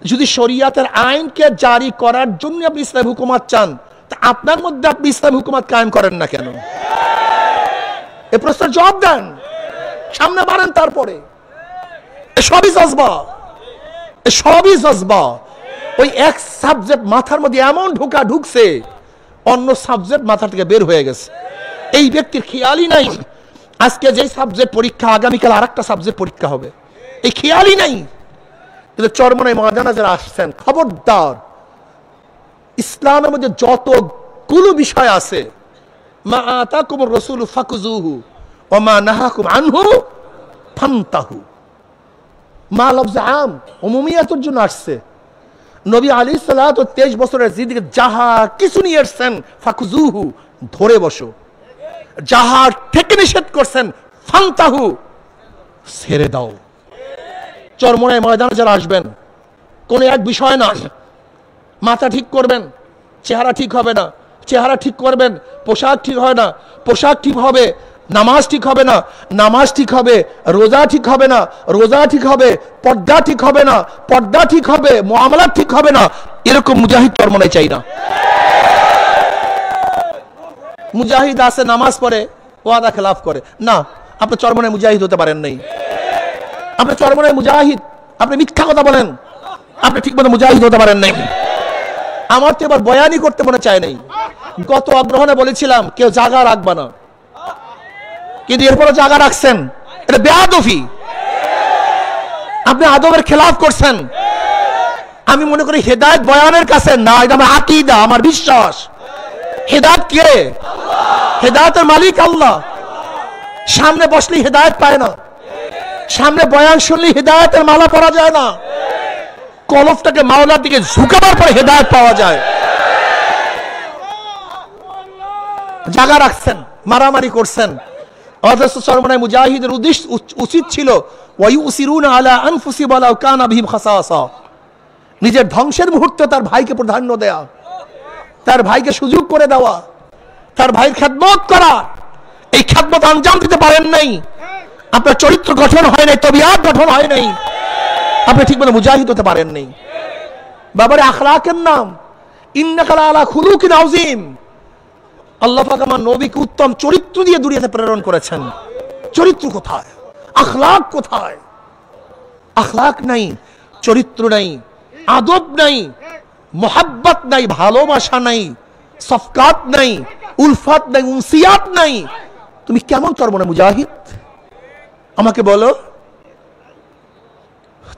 যদি শরিয়াতের আইনকে জারি করার জন্য আপনি ইসলামী হুকুমত চান, তা আপনার মধ্যে আপনি ইসলামী হুকুমত কায়েম করেন না কেন? এই প্রশ্নের জবাব দেন, সামনে বাড়েন। তারপরে সবই জজবা, সবই জজবা। ওই এক সাবজেক্ট মাথার মধ্যে এমন ঢুকছে, অন্য সাবজেক্ট মাথা থেকে বের হয়ে গেছে। এই ব্যক্তির খেয়ালই নাই আজকে যে সাবজেক্ট পরীক্ষা, আগামীকাল আরেকটা সাবজেক্ট পরীক্ষা হবে, এই খেয়ালই নাই। কিন্তু চরমনাই ময়দানে যারা আসছেন, খবরদার, ইসলামের মধ্যে যতগুলো বিষয় আছে, মা আতাকুমুর রাসূলু ফাকুযুহু ওয়া মা নাহাকুম আনহু ফান্তাহু, মা লফজ আম, উমুমিয়াতের জন্য আসছে। নবী আলাইহিস সালাতু 23 বছরের জিন্দেগি যাহা কিছু নিয়ে আসছেন, ফাকুযুহু, ধরে বসো। যাহা থেকে নিষেধ করছেন, ফান্তাহু, ছেড়ে দাও। চরমনাই ময়দানে যারা আসবেন, কোন এক বিষয় না, মাথা ঠিক করবেন, চেহারা ঠিক হবে না, চেহারা ঠিক করবেন, পোশাক ঠিক হয় না, পোশাক ঠিক হবে, নামাজ ঠিক হবে না, নামাজ ঠিক হবে, রোজা ঠিক হবে না, রোজা ঠিক হবে, পর্দা ঠিক হবে না, পর্দা ঠিক হবে, মুআমালাত ঠিক হবে না। এরকম মুজাহিদ চরমনাই চাই না। মুজাহিদ আছে নামাজ পড়ে, ওয়াদা খেলাফ করে না, আপনি চরমনাই মুজাহিদ হতে পারেন নাই। আপনি চরমনাই মুজাহিদ, আপনি মিথ্যা কথা বলেন, আপনি ঠিক মতো মুজাহিদ হতে পারেন নাই। আমার তো এবার বয়ানি করতে মনে চায় নাই। গত অগ্রহণে বলেছিলাম কেউ জায়গা রাখবা না, কিন্তু এরপরে জায়গা রাখছেন, এটা বেয়াদবি। আপনি আদবের খেলাফ করছেন। আমি মনে করি হেদায়েত বয়ানের কাছে না, এটা আমার আকীদা, আমার বিশ্বাস। হেদায়েত কে? হেদায়েতের মালিক আল্লাহ। সামনে বসলে হেদায়েত পায় না, সামনে বয়ান শুনলে হেদায়েতের মালা পরা যায় না। কলফটাকে মাওলার দিকে ঝুঁকাবার পরে হেদায়েত পাওয়া যায়। জায়গা রাখছেন, মারামারি করছেন। অথচ চরমনাই মুজাহিদের উদ্দেশ্য উচিত ছিল ওয়ায়ুসিরুনা আলা আনফুসিহিম ওয়ালাউ কানা বিহিম খাসাসা, নিজের ধ্বংসের মুহূর্তে তার ভাইকে প্রাধান্য দেয়া, তার ভাইকে সুযোগ করে দেওয়া, তার ভাইয়ের খেদমত করা। এই খেদমত আঞ্জাম দিতে পারেন নাই, আপনার চরিত্র গঠন হয় নাই, তবিয়াত গঠন হয় নাই, আপনি ঠিক মতো মুজাহিদ হতে পারেন নাই। বাবারে আখলাকের নাম, ইন্নাকা আলা খুলুকিন আযীম। আল্লাহ পাক আমার নবীকে উত্তম চরিত্র দিয়ে দুনিয়াতে প্রেরণ করেছেন। চরিত্র কোথায়? আখলাক কোথায়? আখলাক নাই, চরিত্র নাই, আদব নাই, মোহাব্বত নাই, ভালোবাসা নাই, সফকাত নাই, উলফাত নাই, উনসিয়াত নাই। তুমি কেমন চরমনাই মুজাহিদ আমাকে বলো?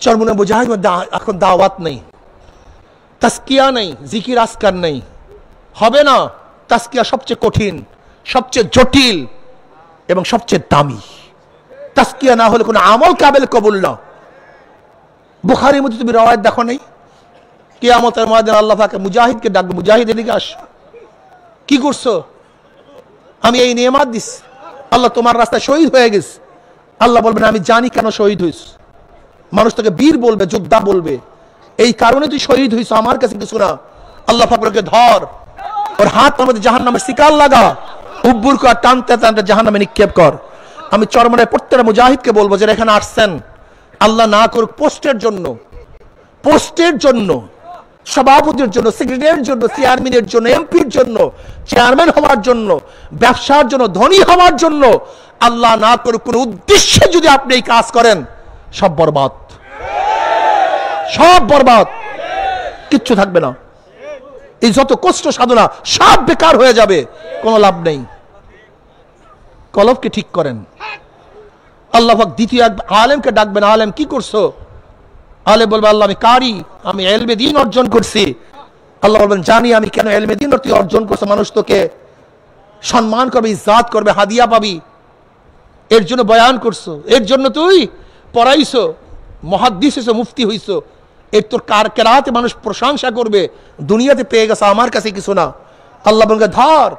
চরমনাই মুজাহিদ এখন দাওয়াত নেই, তাসকিয়া নেই, জিকির আসকার নেই, হবে না। তাসকিয়া সবচেয়ে কঠিন, সবচেয়ে জটিল এবং সবচেয়ে দামি। তাসকিয়া না হলে কোনো আমল কাবেল কবুল না। বুখারীর মধ্যে তুমি রওয়ায়াত দেখো নাই? কিয়ামতের ময়দানে আল্লাহ পাক মুজাহিদকে ডাকবে, মুজাহিদ এদিকে আস, কি করছো? আমি এই নেয়ামত দিস, আল্লাহ তোমার রাস্তায় শহীদ হয়ে গেছে। আল্লাহ বলবেন আমি জানি কেন শহীদ হইস। মানুষ তোকে বীর বলবে, যোদ্ধা বলবে, এই কারণে তুই শহীদ হইস, আমার কাছে কিছু না। আল্লাহ পাক বলবে ধর, ওর হাত আমাদের জাহান্নামের শিকার লাগা, উব্বুর কর, টানতে টানতে জাহান্নামে নিক্ষেপ কর। আমি চরমনাই প্রত্যেকটা মুজাহিদকে বলবো যারা এখানে আসছেন, আল্লাহ না করুক পোস্টের জন্য, পোস্টের জন্য, সভাপতির জন্য, সেক্রেটারির জন্য, চেয়ারম্যানের জন্য, এমপির জন্য, চেয়ারম্যান হওয়ার জন্য, ব্যবসার জন্য, ধনী হওয়ার জন্য, আল্লাহ না করুক কোন উদ্দেশ্যে যদি আপনি এই কাজ করেন, সব বরবাদ, সব বরবাদ, কিচ্ছু থাকবে না। এই যত কষ্ট সাধনা সব বেকার হয়ে যাবে, কোনো লাভ নেই। কলবকে ঠিক করেন। আল্লাহ পাক দ্বিতীয় এক আলেমকে ডাকবেন, আলেম কি করছো? আলেম বলবে আল্লাহ আমি কারি, আমি ইলমে দ্বীন অর্জন করছি। আল্লাহ বলবেন জানি আমি কেন ইলমে দ্বীন তুই অর্জন করছো, মানুষ তোকে সম্মান করবে, ইজ্জত করবে, হাদিয়া পাবি, এর জন্য বয়ান করছো, এর জন্য তুই পড়াইছো, মুহাদ্দিস হইছো, মুফতি হইছো, এর তোর কেরাতে মানুষ প্রশংসা করবে, দুনিয়াতে পেয়ে গেছে, আমার কাছে কিছু না। আল্লাহ বলবে ধর,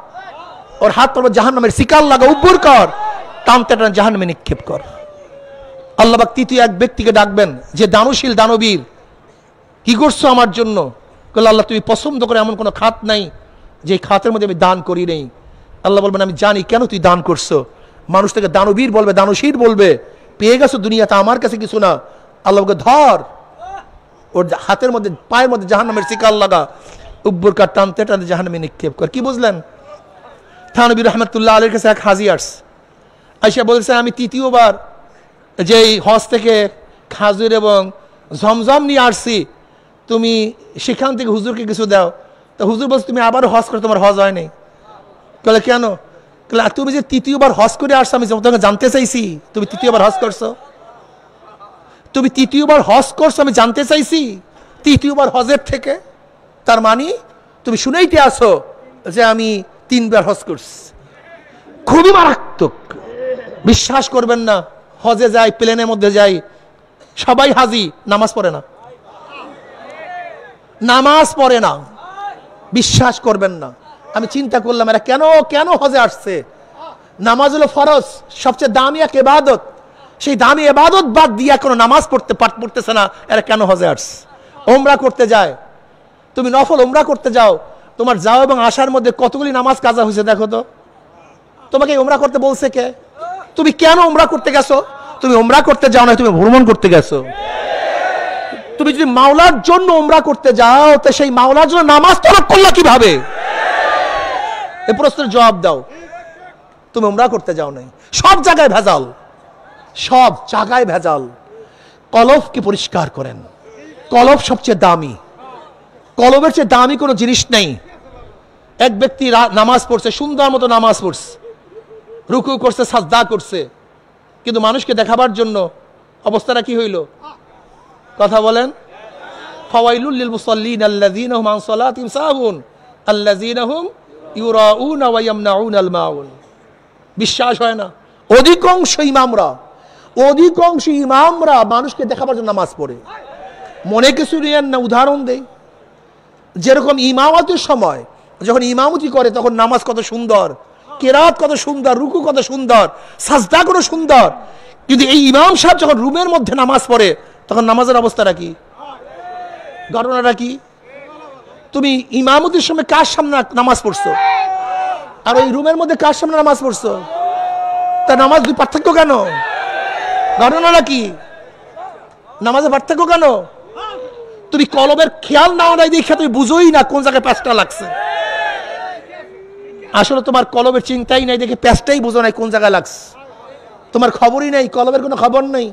ওর হাত পড়বে জাহান্নামের শিকার লাগা, উব্বুর কর, টানতে টান জাহান্নামে নিক্ষেপ কর। আল্লাহ পাক তৃতীয় এক ব্যক্তিকে ডাকবেন যে দানশীল, দানবীর, কি করছো আমার জন্য? বলে আল্লাহ তুমি পছন্দ করে এমন কোনো খাত নাই যে খাতের মধ্যে আমি দান করি নেই। আল্লাহ বলবেন আমি জানি কেন তুই দান করছো। মানুষ থেকে দানবীর বলবে, দানশীল বলবে, পেয়ে গেছো দুনিয়াতে, আমার কাছে কিছু না। আল্লাহ বলবে ধর, ওর হাতের মধ্যে পায়ের মধ্যে জাহান্নামের শিকার লাগা, উব্বুর কাঠ টানতে টানতে জাহান্নামে নিক্ষেপ কর। কি বুঝলেন? থানবী রহমতুল্লাহ আলাইহির কাছে এক হাজি আসছে, আইসা বলছে আমি তৃতীয়বার যেই হজ থেকে খাজুর এবং জমজম নিয়ে আসছি, তুমি সেখান থেকে হুজুরকে কিছু দাও। তো হুজুর বলছে তুমি আবারও হজ করে তোমার হজ হয় নাই। বলে কেন? তুমি যে তৃতীয়বার হজ করে আসছো আমি তোমাকে জানতে চাইছি তুমি তৃতীয়বার হজ করছো, তুমি তৃতীয়বার হজ করছো আমি জানতে চাইছি তৃতীয়বার হজের থেকে, তার মানে তুমি শুনেইতে আসো যে আমি 3 বার হজ করছি। খুবই মারাত্মক, বিশ্বাস করবেন না। হজে যাই, প্লেনের মধ্যে যাই, সবাই হাজি, নামাজ পড়ে না, নামাজ পড়ে না, বিশ্বাস করবেন না। আমি চিন্তা করলাম এরা কেন কেন হজে আসছে? নামাজ হলো ফরজ, সবচেয়ে দামি এক ইবাদত, সেই দামি ইবাদত বাদ দিয়ে কোনো নামাজ পড়তেছে না, এরা কেন হজে আসছে? ওমরা করতে যায়, তুমি নফল ওমরা করতে যাও, তোমার যাও এবং আসার মধ্যে কতগুলি নামাজ কাজা হয়েছে দেখো তো। তোমাকে ওমরা করতে বলছে কে? তুমি কেন ওমরা করতে গেছো? তুমি ওমরা করতে যাও না, তুমি ভ্রমণ করতে গেছো। তুমি যদি মাওলার জন্য ওমরা করতে যাও, তো সেই মাওলার জন্য নামাজ তলব করলা কিভাবে? এই প্রশ্নের জবাব দাও। তুমি ওমরা করতে যাও নাই, সব জায়গায় ভেজাল, সব জায়গায় ভেজাল। কলবকে পরিষ্কার করেন, কলব সবচেয়ে দামি, কলবের চেয়ে দামি কোনো জিনিস নেই। এক ব্যক্তি নামাজ পড়ছে, সুন্দর মতো নামাজ পড়ছে, রুকু করছে, সাজদা করছে, কিন্তু মানুষকে দেখাবার জন্য অবস্থাটা কি হইল? কথা বলেন। ফাওয়াইলুল লিল মুসাল্লিন আল্লাযীনা হুম আন সালাতিহিম সাহুন আল্লাযীনা হুম ইউরাউনা ওয়া ইয়ামনাউনাল মাউন। বিশ্বাস হয় না? অধিকাংশ ইমামরা মানুষকে দেখাবার জন্য নামাজ পড়ে। মনে কিছু নিয়েন না, উদাহরণ দেই। যেরকম ইমামতের সময় যখন ইমামতি করে তখন নামাজ কত সুন্দর, কেরাত কত সুন্দর, রুকু কত সুন্দর, সাজদা কত সুন্দর, কিন্তু এই ইমাম সাহেব যখন রুমের মধ্যে নামাজ পড়ে তখন নামাজের অবস্থাটা কি? ঘটনাটা কি? তুমি ইমামতির সময় কার সামনে নামাজ পড়ছো আর ওই রুমের মধ্যে কার সামনে নামাজ পড়ছো? তা নামাজ দুই পার্থক্য কেন? ঘটনাটা কি? নামাজের পার্থক্য কেন? তুমি কলবের খেয়াল নাও নাই দেখে তুমি বুঝোই না কোন জায়গায় প্যাঁচটা লাগছে। আসলে তোমার কলবের চিন্তাই নাই দেখে প্যাঁচটাই বুঝো নাই কোন জায়গায় লাগছে। তোমার খবরই নাই, কলবের কোনো খবর নেই।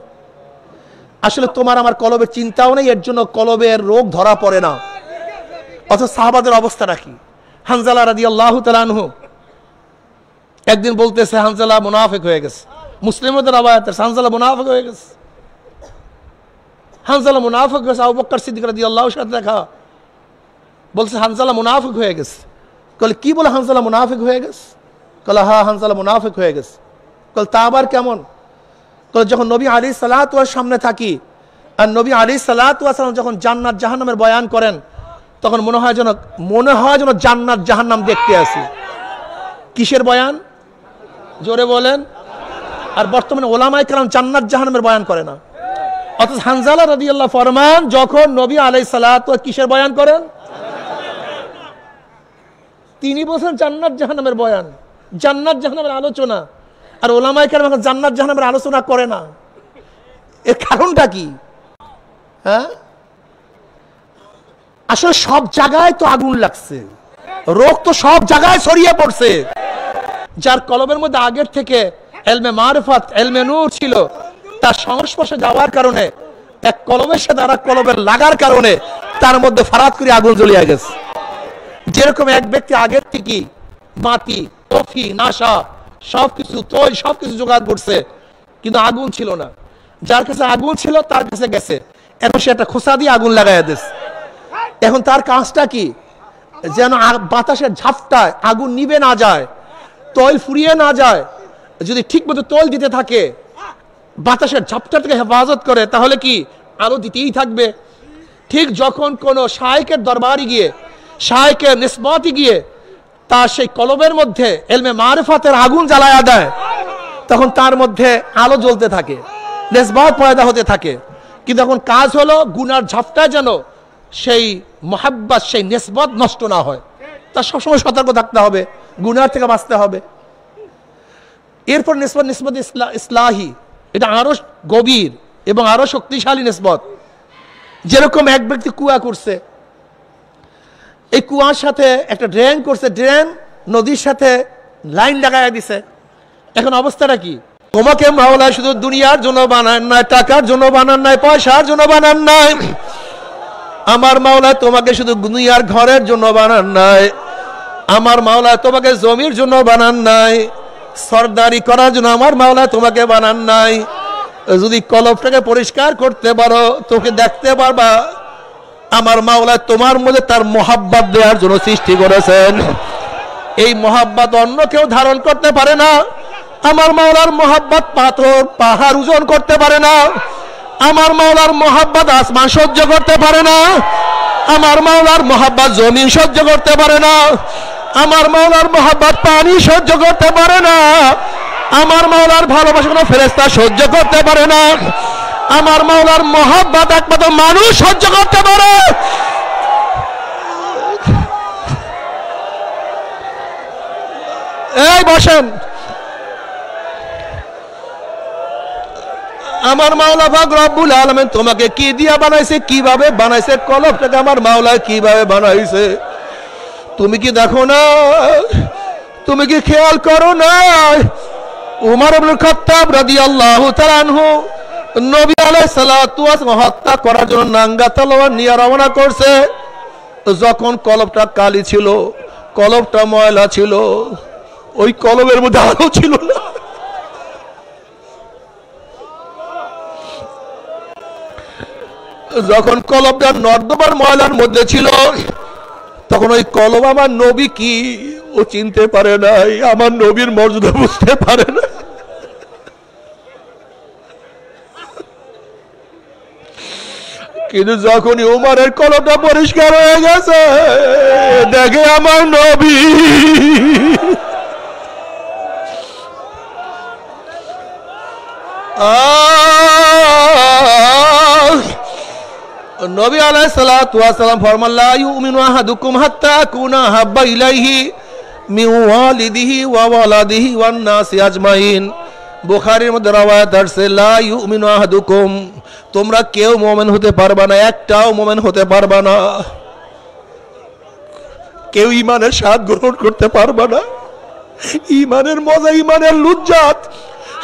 আসলে তোমার আমার কলবের চিন্তাও নেই, এর জন্য কলবের রোগ ধরা পড়ে না। অথচ সাহাবাদের অবস্থাটা কি? হানজালা রাদিয়াল্লাহু তাআলা আনহু একদিন বলতেছে হানজালা মুনাফিক হয়ে গেছে। মুসলিমদের রাওয়ায়াত হানজালা মুনাফিক হয়ে গেছে। হানজালা মুনাফিক হয়েছে, আবু বকর সিদ্দিক রাদিয়াল্লাহুর সাথে দেখা, বলছে হানজালা মুনাফিক হয়ে গেছে। কল কি বলে হানজালা মুনাফিক হয়ে গেছে? কল হ্যাঁ হানজালা মুনাফিক হয়ে গেছে। কল তা আবার কেমন? কল যখন নবী আলাইহিস সালাতু ওয়াস সামনে থাকি আর নবী আলাইহিস সালাতু ওয়াস সালাম যখন জান্নাত জাহান্নামের বয়ান করেন তখন মনে হয় যেন জান্নাত জাহান্নাম দেখতে আসি। কিসের বয়ান? জোরে বলেন। আর বর্তমানে ওলামায়ে কেরাম জান্নাত জাহান্নামের বয়ান করে না। অথচ হানজালা রাদিয়াল্লাহু ফরমান যখন নবী আলাইহিস সালাতু ওয়াস কিসের বয়ান করেন? তিনি বলেন জান্নাত জাহান্নামের বয়ান, জান্নাত জাহান্নামের আলোচনা। আর ওলামায়ে কেরাম এখন জান্নাত জাহান্নামের আলোচনা করে না। এর কারণটা কি? হ্যাঁ, আসলে সব জায়গায় তো আগুন লাগছে, রোগ তো সব জায়গায় ছড়িয়ে পড়ছে। যার কলবের মধ্যে আগের থেকে ইলমে মারিফাত, ইলমে নূর ছিল, তার সংস্পর্শে যাওয়ার কারণে এক কলবের সাথে আরেক কলবের লাগার কারণে তার মধ্যে ফারাত করে আগুন জ্বলিয়ে গেছে। যেরকম এক ব্যক্তি আগের থেকে মাটি, কফি, নাশা সবকিছু তৈল সবকিছু জোগাড় করছে কিন্তু আগুন ছিল না। যার কাছে আগুন ছিল তার কাছে গেছে, এখন সে একটা খোসা দিয়ে আগুন লাগাইয়া দিচ্ছে। এখন তার কাজটা কি? যেন বাতাসের ঝাপটায় আগুন নিভে না যায়, তৈল ফুরিয়ে না যায়। যদি ঠিক মতো তৈল দিতে থাকে, বাতাসের ঝাপটা থেকে হেফাজত করে, তাহলে কি আলো দিতেই থাকবে। ঠিক যখন কোনো শায়েখের দরবারে গিয়ে, শায়েখের নিসবতে গিয়ে তার সেই কলবের মধ্যে ইলমে মারিফাতের আগুন জ্বালায়া দেয়, তখন তার মধ্যে আলো জ্বলতে থাকে, নিসবত পয়দা হতে থাকে। কিন্তু এখন কাজ হলো গুনার ঝাপটায় যেন সেই মুহাব্বত, সেই নিসবত নষ্ট না হয়। তার সবসময় সতর্ক থাকতে হবে, গুনার থেকে বাঁচতে হবে। এরপর নিসবত ইসলাহি, এটা আরো গভীর এবং আরো শক্তিশালী নিসবত। যেরকম এক ব্যক্তি কুয়া করছে, এই কুয়ার সাথে একটা ড্রেন করছে, ড্রেন নদীর সাথে লাইন লাগাইয়া দিছে। এখন অবস্থাটা কি? তোমাকে মাওলা শুধু দুনিয়ার জন্য বানান নাই, টাকার জন্য বানান নাই, পয়সার জন্য বানান নাই। আমার মাওলা তোমাকে শুধু দুনিয়ার ঘরের জন্য বানান নাই, আমার মাওলা তোমাকে জমির জন্য বানান নাই, সরদারি করার জন্য আমার মাওলা তোমাকে বানান নাই। যদি কলবটাকে পরিষ্কার করতে পারো, তোকে দেখতে পারবা আমার মাওলা তোমার মধ্যে তার মোহাব্বত দেওয়ার জন্য সৃষ্টি করেছেন। এই মোহাব্বত অন্য কেউ ধারণ করতে পারে না। আমার মাওলার মোহাব্বত পাথর পাহাড় ওজন করতে পারে না। আমার মাওলার মোহাব্বত আসমান সহ্য করতে পারে না। আমার মাওলার মোহাব্বত জমিন সহ্য করতে পারে না। আমার মাওলার মোহাব্বত পানি সহ্য করতে পারে না। আমার মাওলার ভালোবাসা কোনো ফেরেশতা সহ্য করতে পারে না। আমার মাওলার মোহাব্বত একমাত্র মানুষ সহ্য করতে পারে। এই বসেন, আমার মাওলা পাক রব্বুল আলামিন তোমাকে কি দিয়া বানাইছে, কিভাবে বানাইছে, কলবটাকে আমার মাওলা কিভাবে বানাইছে তুমি কি দেখো না? তুমি কি খেয়াল করো না? উমর ইবনে খাত্তাব রাদিয়াল্লাহু তাআলা আনহু নবী আলাইহিস সালাতু ওয়াস সালাম হত্যা করার জন্য নাঙ্গা তলোয়ার নিয়ে রওনা করছে। যখন কলবটা কালি ছিল, কলবটা ময়লা ছিল, ওই কলবের মধ্যে আলো ছিল না। যখন কলবটা নর্দমার ময়লার মধ্যে ছিল, তখন ওই কলব আমার নবী কি ও চিনতে পারে নাই, আমার নবীর মর্যাদা বুঝতে পারে না। কিন্তু যখনই উমরের কলবটা পরিষ্কার হয়ে গেছে, দেখে আমার নবী নবী আলাইহিস সালাতু ওয়াস সালাম ফরমান লা ইউমিনু আহাদুকুম হাত্তা কুনা হাব্বা ইলাইহি মিন ওয়ালিদিহি ওয়া ওয়ালাদিহি ওয়ান নাসি আজমাইন। বুখারীর মধ্যে রওয়ায়াত আছে লা ইউমিনু আহাদুকুম, তোমরা কেউ মুমিন হতে পারবা না, একটাও মুমিন হতে পারবা না, কেউ ঈমানের স্বাদ গ্রহণ করতে পারবা না। ঈমানের মজা, ঈমানের লুজ্জাত,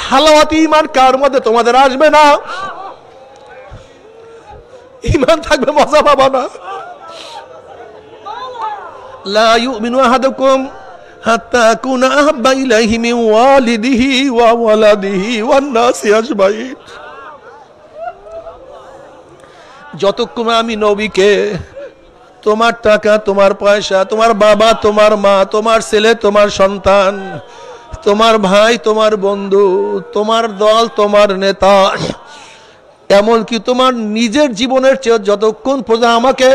হালাওয়াত ঈমান কার মধ্যে তোমাদের আসবে না। ঈমান থাকবে, মজা পাবা না। লা ইউমিনু আহাদুকুম হাত্তা কুনা আহাব্বা ইলাইহি মিন ওয়ালিদিহি ওয়া ওয়ালাদিহি ওয়ান নাসি আজমাইন। যতক্ষণ আমি নবীকে তোমার টাকা, তোমার পয়সা, তোমার বাবা, তোমার মা, তোমার ছেলে, তোমার সন্তান, তোমার ভাই, তোমার বন্ধু, তোমার দল, তোমার নেতা, এমনকি তোমার নিজের জীবনের চেয়ে যতক্ষণ পর্যন্ত আমাকে,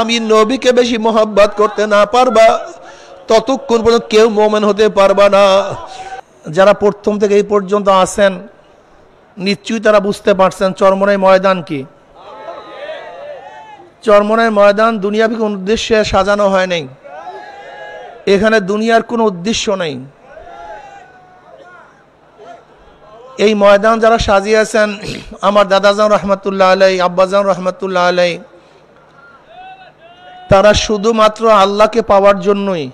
আমি নবীকে বেশি মহব্বত করতে না পারবা, ততক্ষণ পর্যন্ত কেউ মুমিন হতে পারবা না। যারা প্রথম থেকে এই পর্যন্ত আছেন, নিশ্চয়ই তারা বুঝতে পারছেন চরমনাই ময়দান কি। চরমনাই ময়দান দুনিয়াবি কোনো উদ্দেশ্যে সাজানো হয় নাই। এখানে দুনিয়ার কোনো উদ্দেশ্য নেই। এই ময়দান যারা সাজিয়েছেন, আমার দাদাজান রহমতুল্লাহ আলাই, আব্বাজান রহমতুল্লাহ আলাই, তারা শুধুমাত্র আল্লাহকে পাওয়ার জন্যই,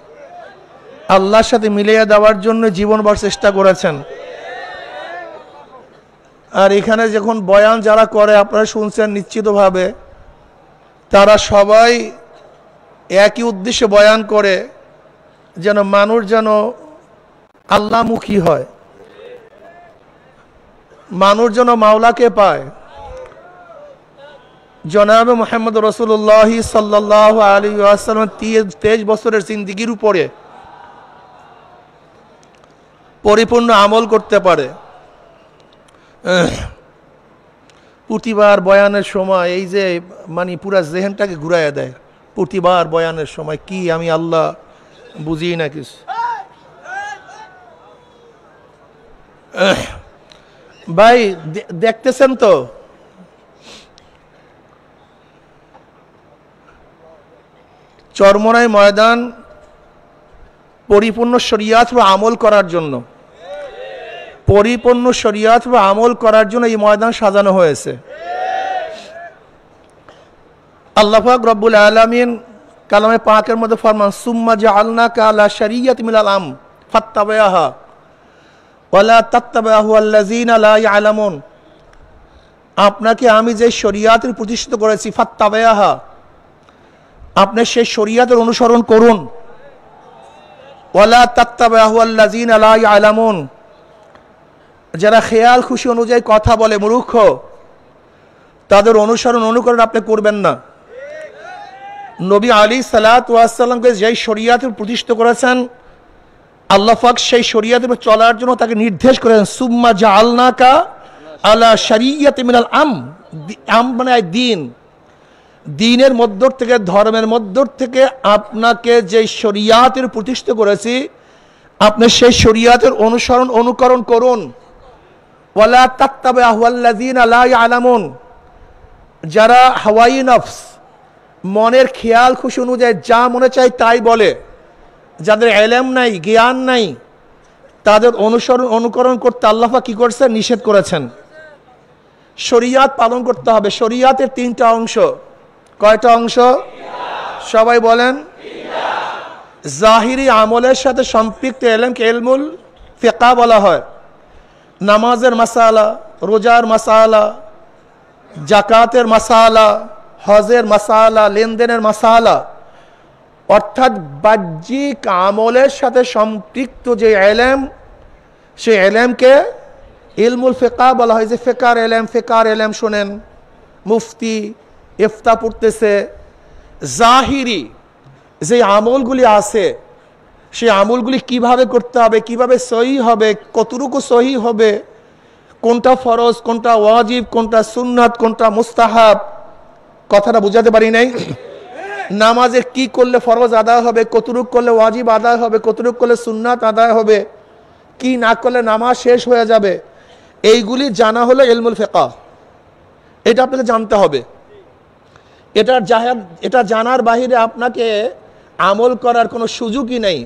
আল্লাহর সাথে মিলিয়ে দেওয়ার জন্য জীবনভর চেষ্টা করেছেন। আর এখানে যখন বয়ান যারা করে, আপনারা শুনছেন নিশ্চিতভাবে, তারা সবাই একই উদ্দেশ্যে বয়ান করে, যেন মানুষ যেন আল্লাহমুখী হয়, মানুষ যেন মাওলাকে পায়। জনাবে মুহাম্মদ রাসূলুল্লাহ সাল্লাল্লাহু আলাইহি ওয়াসাল্লাম 23 বছরের জিন্দেগির উপরে পরিপূর্ণ আমল করতে পারে। প্রতিবার বয়ানের সময় এই যে মানে পুরা জেহেনটাকে ঘুরাইয়া দেয়, প্রতিবার বয়ানের সময় কি আমি আল্লাহ বুঝি না কিছু। ভাই দেখতেছেন তো, চরমনাই ময়দান পরিপূর্ণ শরিয়াত বা আমল করার জন্য, পরিপূর্ণ শরিয়াত বা আমল করার জন্য এই ময়দান সাজানো হয়েছে। আল্লাহ পাক রব্বুল আলামিন কালামে পাকের মধ্যে ফরমান সুম্মা জাআলনাকা আলা শারিয়াতিন মিনাল আম ফাত্তাবিআহা ওয়ালা তাত্তাবিআহু আল্লাযিনা লা ইয়ালামুন। আপনাকে আমি যে শরিয়াতের প্রতিষ্ঠিত করেছি ফাত্তাবিআহা, আপনি সেই শরিয়াতের অনুসরণ করুন। ওয়ালা তাত্তাবিআহু আল্লাযিনা লা ইয়ালামুন, যারা খেয়াল খুশি অনুযায়ী কথা বলে মূর্খ, তাদের অনুসরণ অনুকরণ আপনি করবেন না। নবী আলাইহিসসালাতু ওয়াসসালামকে যেই শরিয়াতের প্রতিষ্ঠিত করেছেন আল্লাহ পাক সেই শরিয়াতের উপর চলার জন্য তাকে নির্দেশ করেন সুম্মা জাআলনাকা আলা শারিয়াতিন মিনাল আম মানে দিন, দিনের মধ্য থেকে ধর্মের মধ্য থেকে আপনাকে যে শরিয়াতের প্রতিষ্ঠিত করেছি আপনি সেই শরিয়াতের অনুসরণ অনুকরণ করুন। ওয়ালা তাত্তাবিআহু আল্লাযিনা লা ইয়ালামুন, যারা হাওয়াই নফস মনের খেয়াল খুশি অনুযায়ী যা মনে চায় তাই বলে, যাদের ইলম নাই জ্ঞান নাই, তাদের অনুসরণ অনুকরণ করতে আল্লাহ পাক কি করেছেন? নিষেধ করেছেন। শরিয়াত পালন করতে হবে। শরিয়াতের তিনটা অংশ। কয়টা অংশ? সবাই বলেন। জাহিরি আমলের সাথে সম্পৃক্ত ইলমকে ইলমুল ফিকহ বলা হয়। নামাজের মাসালা, রোজার মাসালা, জাকাতের মাসালা, হজের মাসালা, লেনদেনের মাসালা, অর্থাৎ বাহ্যিক আমলের সাথে সম্পৃক্ত যে ইলম সেই ইলমকে ইলমুল ফিকহ বলা হয়। যে ফিকহার ইলম শোনেন, মুফতি ইফতা পড়তেছে, জাহিরি যে আমলগুলি আছে সেই আমলগুলি কিভাবে করতে হবে, কিভাবে সহি হবে, কতটুকু সহি হবে, কোনটা ফরজ, কোনটা ওয়াজিব, কোনটা সুন্নাত, কোনটা মুস্তাহাব, কথাটা বুঝাতে পারি নাই? নামাজে কি করলে ফরজ আদায় হবে, কতটুকু করলে ওয়াজিব আদায় হবে, কতটুকু করলে সুন্নাত আদায় হবে, কি না করলে নামাজ শেষ হয়ে যাবে, এইগুলি জানা হলো ইলমুল ফিকহ। এটা আপনাকে জানতে হবে। এটা জানার বাহিরে আপনাকে আমল করার কোনো সুযোগই নেই।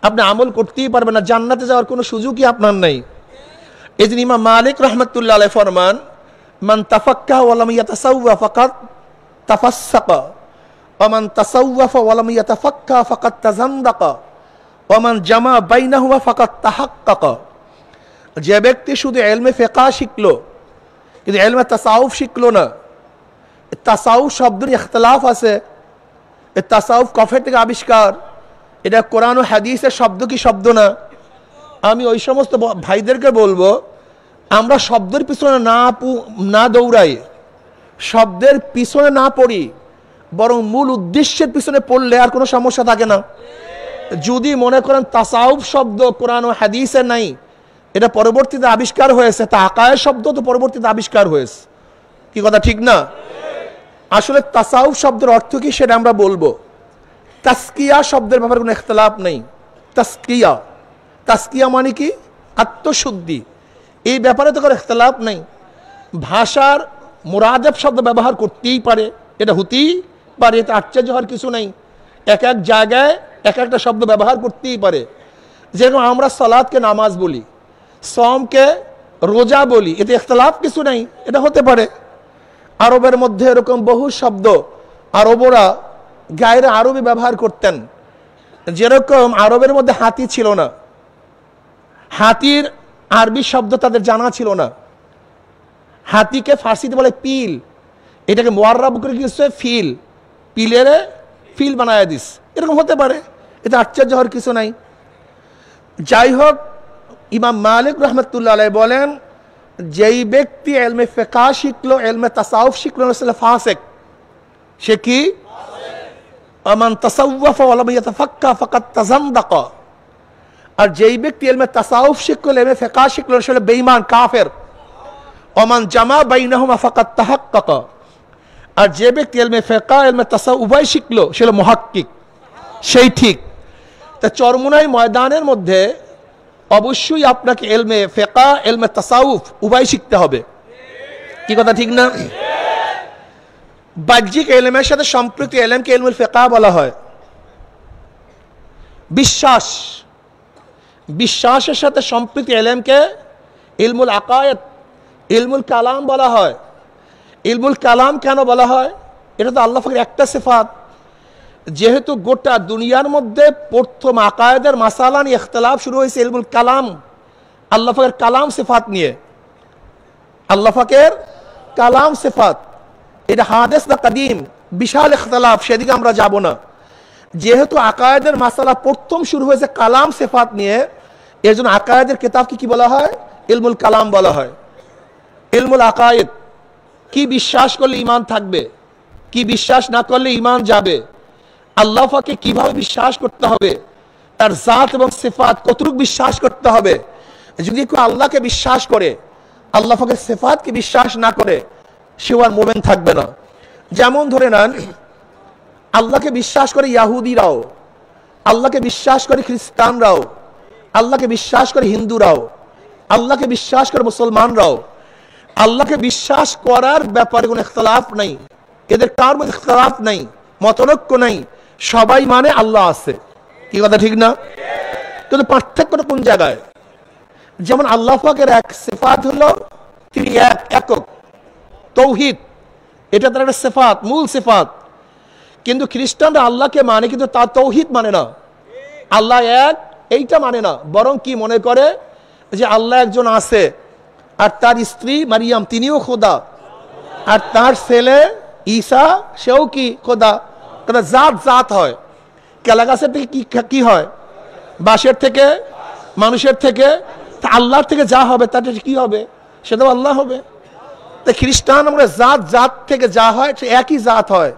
আপনি আমল করতেই পারবেন না, জান্নাতে যাওয়ার কোনো সুযোগই আপনার নেই। এই জন্য ইমাম মালিক রাহমাতুল্লাহ আলাইহি ফরমান মান তাফাক্কাহা ওয়া লাম ইয়াতাসাওয়া ফাকাদ তাফাসসাকা ওয়া মান তাসাওয়াফা ওয়া লাম ইয়াতাফাক্কাহা ফাকাদ তাযান্দাকা ওয়া মান জামা বাইনাহুমা ফাকাদ তাহাক্কাকা। যে ব্যক্তি শুধু ইলমে ফিকহ শিখলো কিন্তু ইলমে তাসাউফ শিখলো না, তাসাউফ শব্দের ইখতিলাফ আছে। তাসাউফ কফের থেকে আবিষ্কার, এটা কোরআন ও হাদিসের শব্দ কি শব্দ না? আমি ওই সমস্ত ভাইদেরকে বলবো আমরা শব্দের পিছনে না দৌড়াই, শব্দের পিছনে না পড়ি, বরং মূল উদ্দেশ্যের পিছনে পড়লে আর কোনো সমস্যা থাকে না। যদি মনে করেন তাসাউফ শব্দ কোরআন ও হাদিসে নাই, এটা পরবর্তীতে আবিষ্কার হয়েছে, তা আকায়ের শব্দ তো পরবর্তীতে আবিষ্কার হয়েছে, কি কথা ঠিক না? আসলে তাসাউফ শব্দের অর্থ কি সেটা আমরা বলবো। তাসকিয়া শব্দের ব্যাপারে কোনো ইখতিলাফ নেই। তাসকিয়া মানে কি? আত্মশুদ্ধি। এই ব্যাপারে তো কোনো ইখতিলাফ নেই। ভাষার মুরাদেব শব্দ ব্যবহার করতেই পারে, এটা হতেই পারে, এটা আশ্চর্য হওয়ার কিছু নেই। এক এক জায়গায় এক একটা শব্দ ব্যবহার করতেই পারে। যেরকম আমরা সালাতকে নামাজ বলি, সমকে রোজা বলি, এতে ইখতিলাফ কিছু নেই, এটা হতে পারে। আরবের মধ্যে এরকম বহু শব্দ আরবরা গায়রে আরবি ব্যবহার করতেন। যেরকম আরবের মধ্যে হাতি ছিল না, হাতির আরবি শব্দ তাদের জানা ছিল না। হাতিকে ফার্সিতে বলে পিল, এটাকে মুআররাব করে দিচ্ছে ফিল, পিলের ফিল বানায় দিস, এরকম হতে পারে, এটা আশ্চর্য হওয়ার কিছু নাই। যাই হোক, ইমাম মালিক রাহমাতুল্লাহ আলাইহি বলেন যেই ব্যক্তি ইলমে ফিকহ শিখলো, ইলমে তাসাউফ শিখলো না, সে ফাসিক। সে কি? আমান তাসাওয়াফা ওয়া লাম ইয়াতাফাক্কা ফাকাদ তাযান্দাকা। আর যেই ব্যক্তি ইলমে তাসাউফ শিখলো, ইলমে ফিকহ শিখলো, সে বেঈমান, কাফের। ওমান জামা বাইনাহুমা ফাকাদ তাহাক্কাকা। আর যে ব্যক্তি ইলমে ফিকহ ইলমে তাসাউফ উভয় শিখলো, সে মুহাক্কিক, সেই ঠিক। তা চরমোনাই ময়দানের মধ্যে অবশ্যই আপনাকে ইলমে ফিকহ ইলমে তাসাউফ উভয় শিখতে হবে, কি কথা ঠিক না? বাহ্যিক ইলমের সাথে সম্পৃক্ত ইলমকে ইলমুল ফিকহ বলা হয়। বিশ্বাসের সাথে সম্পৃক্ত ইলমকে ইলমুল আকায়েদ, ইলমুল কালাম বলা হয়। ইলমুল কালাম কেন বলা হয়? এটা তো আল্লাহ পাকের একটা সিফাত। যেহেতু গোটা দুনিয়ার মধ্যে প্রথম আকায়েদের মাসালা নিয়ে ইখতিলাফ শুরু হয়েছে ইলমুল কালাম, আল্লাহ পাকের কালাম সিফাত নিয়ে। আল্লাহ পাকের কালাম সিফাত এটা হাদিস না কাদিম, বিশাল ইখতিলাফ, সেদিকে আমরা যাব না। যেহেতু আকায়েদের মাসালা প্রথম শুরু হয়েছে কালাম সিফাত নিয়ে, এর জন্য আকায়েদের কিতাবকে কি বলা হয়? ইলমুল কালাম বলা হয়। ইলমুল আকায়েদ, কি বিশ্বাস করলে ঈমান থাকবে, কি বিশ্বাস না করলে ঈমান যাবে, আল্লাহ পাককে কিভাবে বিশ্বাস করতে হবে, তার জাত এবং সিফাত কতটুকু বিশ্বাস করতে হবে। যদি কেউ আল্লাহকে বিশ্বাস করে, আল্লাহ পাকের সিফাতকে বিশ্বাস না করে, সে আর মুমিন থাকবে না। যেমন ধরে নেন, আল্লাহকে বিশ্বাস করে ইহুদিরাও, আল্লাহকে বিশ্বাস করে খ্রিস্টানরাও, আল্লাহকে বিশ্বাস করে হিন্দুরাও, আল্লাহকে বিশ্বাস করে মুসলমানরাও। আল্লাহকে বিশ্বাস করার ব্যাপারে কোনো ইখতিলাফ নাই, এদের কার মধ্যে ইখতিলাফ নাই, মতনৈক্য নাই, সবাই মানে আল্লাহ আছে। কি কথা ঠিক না? কিন্তু পার্থক্যটা কোন জায়গায়? যেমন আল্লাহ পাকের এক সিফাত হলো তিনি একক, তৌহিদ, এটা তার একটা সিফাত, মূল সিফাত। কিন্তু খ্রিস্টানরা আল্লাহকে মানে, কিন্তু তার তৌহিদ মানে না, আল্লাহ এক এইটা মানে না, বরং কি মনে করে যে আল্লাহ একজন আছে, আর তার স্ত্রী মারিয়াম তিনিও খোদা, আর তার ছেলে ঈসা সেও কি খোদা। জাত জাত হয়, কেলা গাছের থেকে কি হয়? বাঁশের থেকে, মানুষের থেকে, আল্লাহর থেকে যা হবে তাতে কি হবে? সেটাও আল্লাহ হবে। তাই খ্রিস্টান আমরা জাত জাত থেকে যা হয় সে একই জাত হয়,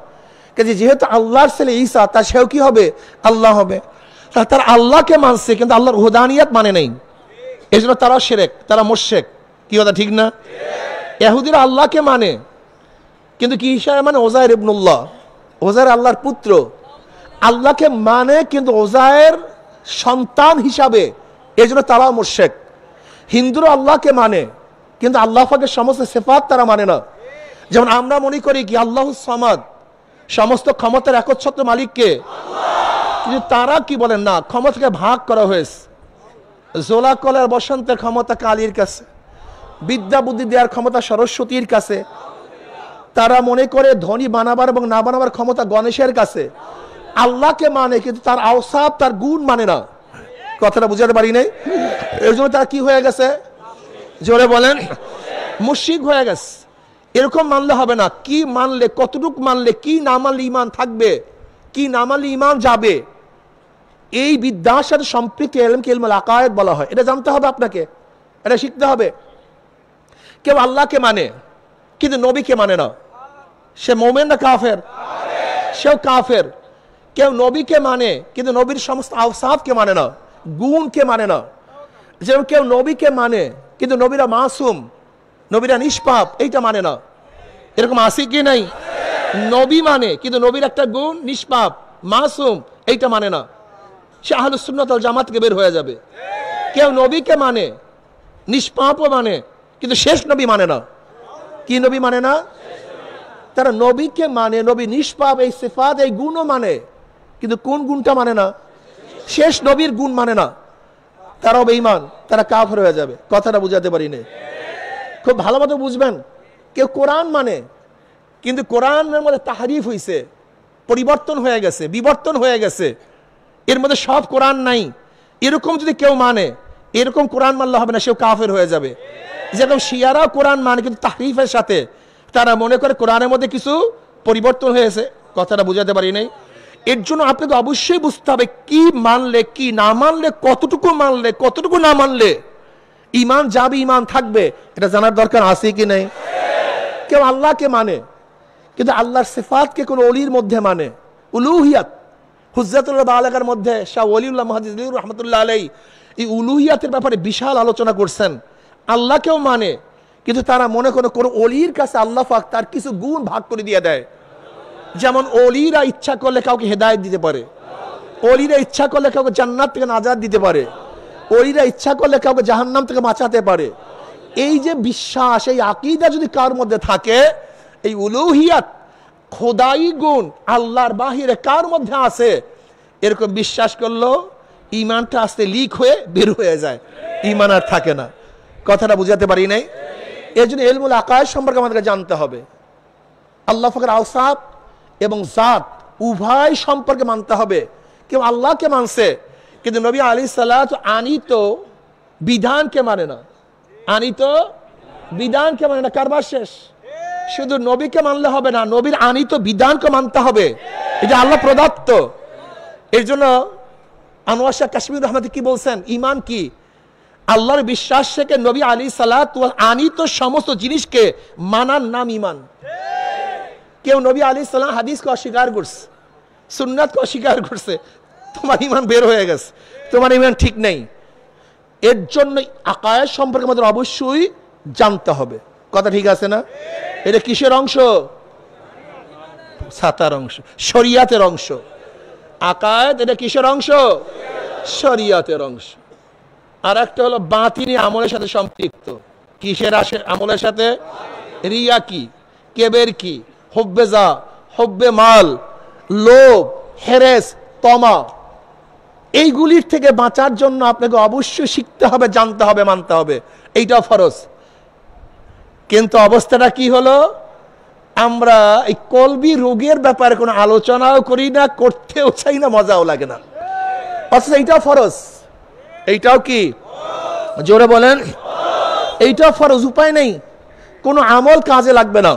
যেহেতু আল্লাহর ছেলে ঈসা, তার সেও কি হবে? আল্লাহ হবে। তারা আল্লাহকে মানছে কিন্তু আল্লাহর উহদানিয়াত মানে নেই, এই জন্য তারা শিরক, তারা মুশরিক। কি কথা ঠিক না? ইহুদিরা আল্লাহকে মানে, কিন্তু কি হিসাবে মানে? ওজায়ের ইবনুল্লাহ, ওজায়ের আল্লাহর পুত্র। আল্লাহকে মানে কিন্তু ওজায়ের সন্তান হিসাবে, এই জন্য তারাও মুশরিক। হিন্দুরা আল্লাহকে মানে কিন্তু আল্লাহ পাকের সমস্ত সিফাত তারা মানে না। যেমন আমরা মনে করি কি আল্লাহুস সামাদ, সমস্ত ক্ষমতার একচ্ছত্র মালিককে, কিন্তু তারা কি বলেন না, ক্ষমতাকে ভাগ করা হয়েছে। জোলা কলার বসন্তের ক্ষমতা কালীর কাছে, বিদ্যা বুদ্ধি দেওয়ার ক্ষমতা সরস্বতীর কাছে, তারা মনে করে ধনী বানাবার এবং না বানাবার ক্ষমতা গণেশের কাছে। আল্লাহকে মানে কিন্তু তার আওসাফ, তার গুণ মানে না। কথাটা বুঝাতে পারি নাই? এর জন্য তারা কি হয়ে গেছে? জোরে বলেন, মুশরিক হয়ে গেছে। এরকম মানলে হবে না। কি মানলে, কতটুকু মানলে, কি না মানলে ঈমান থাকবে, কি না মানলে ঈমান যাবে, এই বিদ্যার সাথে সম্পৃক্ত ইলমকে ইলমুল আকায়েদ বলা হয়। এটা জানতে হবে আপনাকে, এটা শিখতে হবে। কেউ আল্লাহকে মানে কিন্তু নবীকে মানে না, সে মুমিন না কাফের? সেও কাফের। কেউ নবীকে মানে কিন্তু নবীর সমস্ত আওসাফকে মানে না, গুণকে মানে না। যেমন কেউ নবীকে মানে কিন্তু নবীরা মাসুম, নবীরা নিষ্পাপ, এইটা মানে না। এরকম আছে কি নাই? নবী মানে কিন্তু নবীর একটা গুণ নিষ্পাপ, মাসুম, এইটা মানে না, সে আহলুস সুন্নাত ওয়াল জামাত থেকে বের হয়ে যাবে। কেউ নবীকে মানে, নিষ্পাপও মানে, কিন্তু শেষ নবী মানে না। কি নবী মানে না? তারা নবীকে মানে, নবী নিষ্পাপ, এই সিফাত, এই গুণও মানে, কিন্তু কোন গুণটা মানে না? শেষ নবীর গুণ মানে না। তারাও বেঈমান, তারা কাফের হয়ে যাবে। কথাটা বুঝাতে পারি না? খুব ভালো মতো বুঝবেন। কেউ কোরআন মানে কিন্তু কোরআনের মধ্যে তাহরিফ হয়েছে, পরিবর্তন হয়ে গেছে, বিবর্তন হয়ে গেছে, এর মধ্যে সব কোরআন নাই, এরকম যদি কেউ মানে, এরকম কোরআন মানলে হবে না, সেও কাফের হয়ে যাবে। যেরকম শিয়ারাও কোরআন মানে কিন্তু তাহরিফের সাথে, তারা মনে করে কোরআনের মধ্যে কিছু পরিবর্তন হয়েছে। কথাটা বুঝাতে পারি নাই? এর জন্য আপনাকে অবশ্যই বুঝতে হবে কি মানলে, কি না মানলে, কতটুকু মানলে, কতটুকু না মানলে ঈমান যাবে, ঈমান থাকবে, এটা জানার দরকার আছে কি নাই? কেউ আল্লাহকে মানে কিন্তু আল্লাহর সিফাতকে কোন ওলির মধ্যে মানে, উলুহিয়াত, হুজ্জাতুল বালাগার মধ্যে শাহ ওলিউল্লাহ মুহাদ্দিস রাহমাতুল্লাহ আলাইহি এই উলুহিয়াতের ব্যাপারে বিশাল আলোচনা করছেন। আল্লাহকেও মানে কিন্তু তারা মনে করে কোন ওলির কাছে আল্লাহ পাক তার কিছু গুণ ভাগ করে দিয়ে দেয়। যেমন ওলিরা ইচ্ছা করলে কাউকে হেদায়েত দিতে পারে, ওলিরা ইচ্ছা করলে কাউকে জান্নাত থেকে নাজাত দিতে পারে, ওলিরা ইচ্ছা করলে কাউকে জাহান্নাম থেকে বাঁচাতে পারে। এই যে বিশ্বাস, এই আকীদা যদি কার মধ্যে থাকে, এই উলুহিয়াত, খোদাই গুণ আল্লাহর বাহিরে কার মধ্যে আছে, এরকম বিশ্বাস করলো ঈমানটা আস্তে লিক হয়ে বের হয়ে যায়, ঈমান আর থাকে না। কথাটা বুঝাতে পারি নাই? এর জন্য ইলমুল আকায়েদ সম্পর্কে আমাদেরকে জানতে হবে। আল্লাহ পাকের আওসাফ এবং জাত উভয় সম্পর্কে মানতে হবে। কেউ আল্লাহকে মানছে কিন্তু নবী আলাইহিস সালাত আনিত বিধানকে মানে না, আনিত বিধানকে মানে না। কারবার শেষ। শুধু নবীকে মানলে হবে না, নবীর আনিত বিধানকে মানতে হবে, এটা আল্লাহ প্রদত্ত। এর জন্য আনোয়ার শাহ কাশ্মীর রহমতে কি বলছেন, ইমান কি? আল্লাহর বিশ্বাস থেকে নবী আলাইহিস সালাত আনিত সমস্ত জিনিসকে মানার নাম ইমান। কেউ নবী আলাইহিস সালাম হাদিসকে অস্বীকার করছে, সুন্নাতকে অস্বীকার করছে, তোমার ইমান বের হয়ে গেছে, তোমার ইমান ঠিক নেই। এর জন্য আকায়েদ সম্পর্কে আমাদের অবশ্যই জানতে হবে। কথা ঠিক আছে না? এটা কিসের অংশ? সাতার অংশ, শরিয়াতের অংশ। আকায়েদ এটা কিসের অংশ? শরিয়াতের অংশ। আর একটা হলো বাতিনি আমলের সাথে সম্পৃক্ত। কিসের আমলের সাথে? রিয়া কি, কেবের কি, হুব্বে যা, হুব্বে মাল, লোভ, হেরেস, তমা, এইগুলির থেকে বাঁচার জন্য আপনাকে অবশ্যই শিখতে হবে, জানতে হবে, মানতে হবে। এইটা ফরজ। কিন্তু অবস্থাটা কি হলো, আমরা এই কলবি রোগের ব্যাপারে কোনো আলোচনাও করি না, করতেও চাই না, মজাও লাগে না। অথচ এইটাও ফরজ। এইটাও কি? জোরে বলেন। এইটাও ফরজ, উপায় নেই, কোনো আমল কাজে লাগবে না।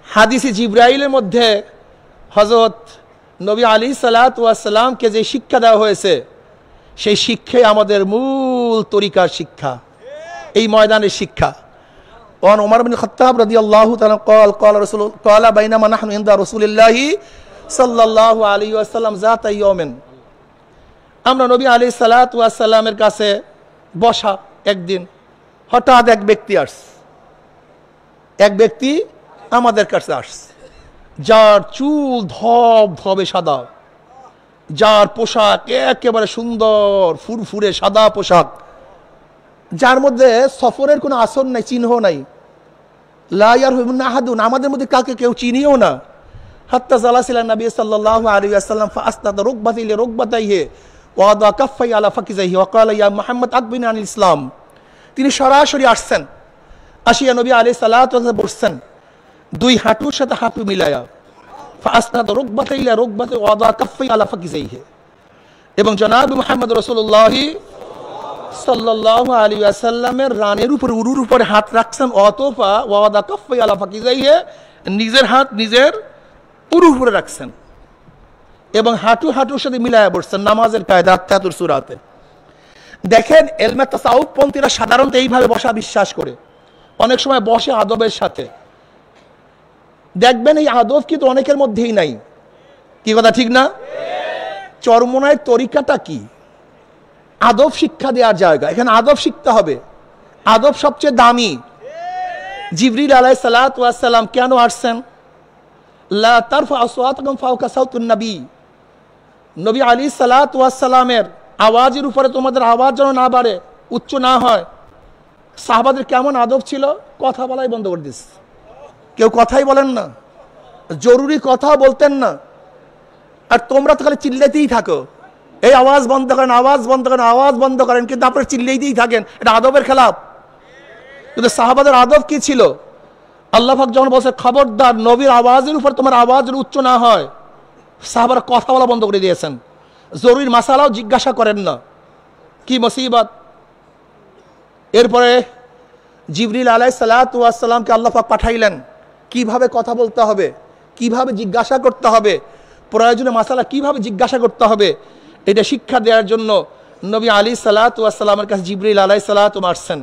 হাদিসে জিব্রাইলের মধ্যে হযরত নবী আলাইহিস সালাতু ওয়াস সালামকে যে শিক্ষা দেওয়া হয়েছে, সেই শিক্ষাই আমাদের মূল তরিকার শিক্ষা, এই ময়দানের শিক্ষা। ওয়ান ওমর বিন খাত্তাব রাদিয়াল্লাহু তাআলা قال بينما نحن عند رسول الله সাল্লাল্লাহু আলাইহি ওয়াসাল্লাম যাত ইয়াউমিন, আমরা নবী আলাইহিস সালাতু ওয়াস সালামের কাছে বসা একদিন, হঠাৎ এক ব্যক্তি আসছে, এক ব্যক্তি আমাদের কাছে আসছে, যার চুল ধবধবে সাদা, যার পোশাক একেবারে সুন্দর ফুরফুরে সাদা পোশাক, যার মধ্যে সফরের কোনো আসর নাই, চিহ্ন নাই। লা ইয়ারহুম আহাদুন, আমাদের মধ্যে কাকে কেউ চিনিও না। হাত্তা জালাসিলা নবী সাল্লাল্লাহু আলাইহি ওয়াসাল্লাম ফাআসনাদা রুকবাতি লিরুকবাতাইহি ওয়া ওয়াদা কাফাই আলা ফাকিজাইহি ওয়া ক্বালা ইয়া মুহাম্মদ আকবিনি আনিল ইসলাম। তিনি সরাসরি আসছেন, আসিয়া নবী আলাইহিস সালাতু ওয়া সাল্লাম বসছেন, দুই হাঁটুর সাথে হাঁটু মিলায়া, ফাআসনাদা রুকবাতাই ইলা রুকবাতি ওয়া ওয়াদা কাফাই আলা ফাকিজাইহি। এবং জনাব মুহাম্মদ রাসূলুল্লাহ সাল্লাল্লাহু আলাইহি ওয়াসাল্লামের রানের উপর, উরুর উপরে হাত রাখছেন, অতঃপর ওয়াদা কাফাই আলা ফাকিজাইহি, নিজের হাত নিজের উরুর উপরে রাখছেন এবং হাঁটু হাঁটুর সাথে মিলায়া বসছেন, নামাজের কায়দা আত্তাতুর সূরাতে। দেখেন ইলমে তাসাউফ পন্থীরা সাধারণত এইভাবে বসা বিশ্বাস করে, অনেক সময় বসে আদবের সাথে। দেখবেন এই আদব কিন্তু অনেকের মধ্যেই নাই। কি কথা ঠিক না? চরমনায়ের তরিকাটা কি? আদব শিক্ষা দেওয়ার জায়গা, এখানে আদব শিখতে হবে। আদব সবচেয়ে দামি। জিবরিল আলাইহিস সালাতু ওয়াস সালাম কেন আসছেন? লা তারফা আসওয়াতাকুম ফাওকা সাওতুন নবী, নবী আলাইহিস সালাতু ওয়াস সালামের আওয়াজের উপরে তোমাদের আওয়াজ যেন না বাড়ে, উচ্চ না হয়। সাহাবাদের কেমন আদব ছিল, কথা বলাই বন্ধ করে দিস, কেউ কথাই বলেন না, জরুরি কথা বলতেন না। আর তোমরা তো খালি চিল্লাতেই থাকো, এই আওয়াজ বন্ধ করেন, আওয়াজ বন্ধ করেন, আওয়াজ বন্ধ করেন, কিন্তু আপনারা চিল্লাইতেই থাকেন, এটা আদবের খেলাফ। কিন্তু সাহাবাদের আদব কি ছিল? আল্লাহ পাক যখন বলছে খবরদার নবীর আওয়াজের উপর তোমার আওয়াজ উচ্চ না হয়, সাহাবারা কথা বলা বন্ধ করে দিয়েছেন। জরুরি মাসালাও জিজ্ঞাসা করেন না, কি মুসিবত। এরপরে জিবরিল আলাইহিস সালাতু ওয়াস সালামকে আল্লাহ পাক পাঠাইলেন, কিভাবে কথা বলতে হবে, কিভাবে জিজ্ঞাসা করতে হবে, প্রয়োজনে মাসালা কিভাবে জিজ্ঞাসা করতে হবে, এটা শিক্ষা দেওয়ার জন্য নবী আলাইহিস সালাতু ওয়াস সালামের কাছে জিবরিল আলাইহিস সালাতু আসছেন,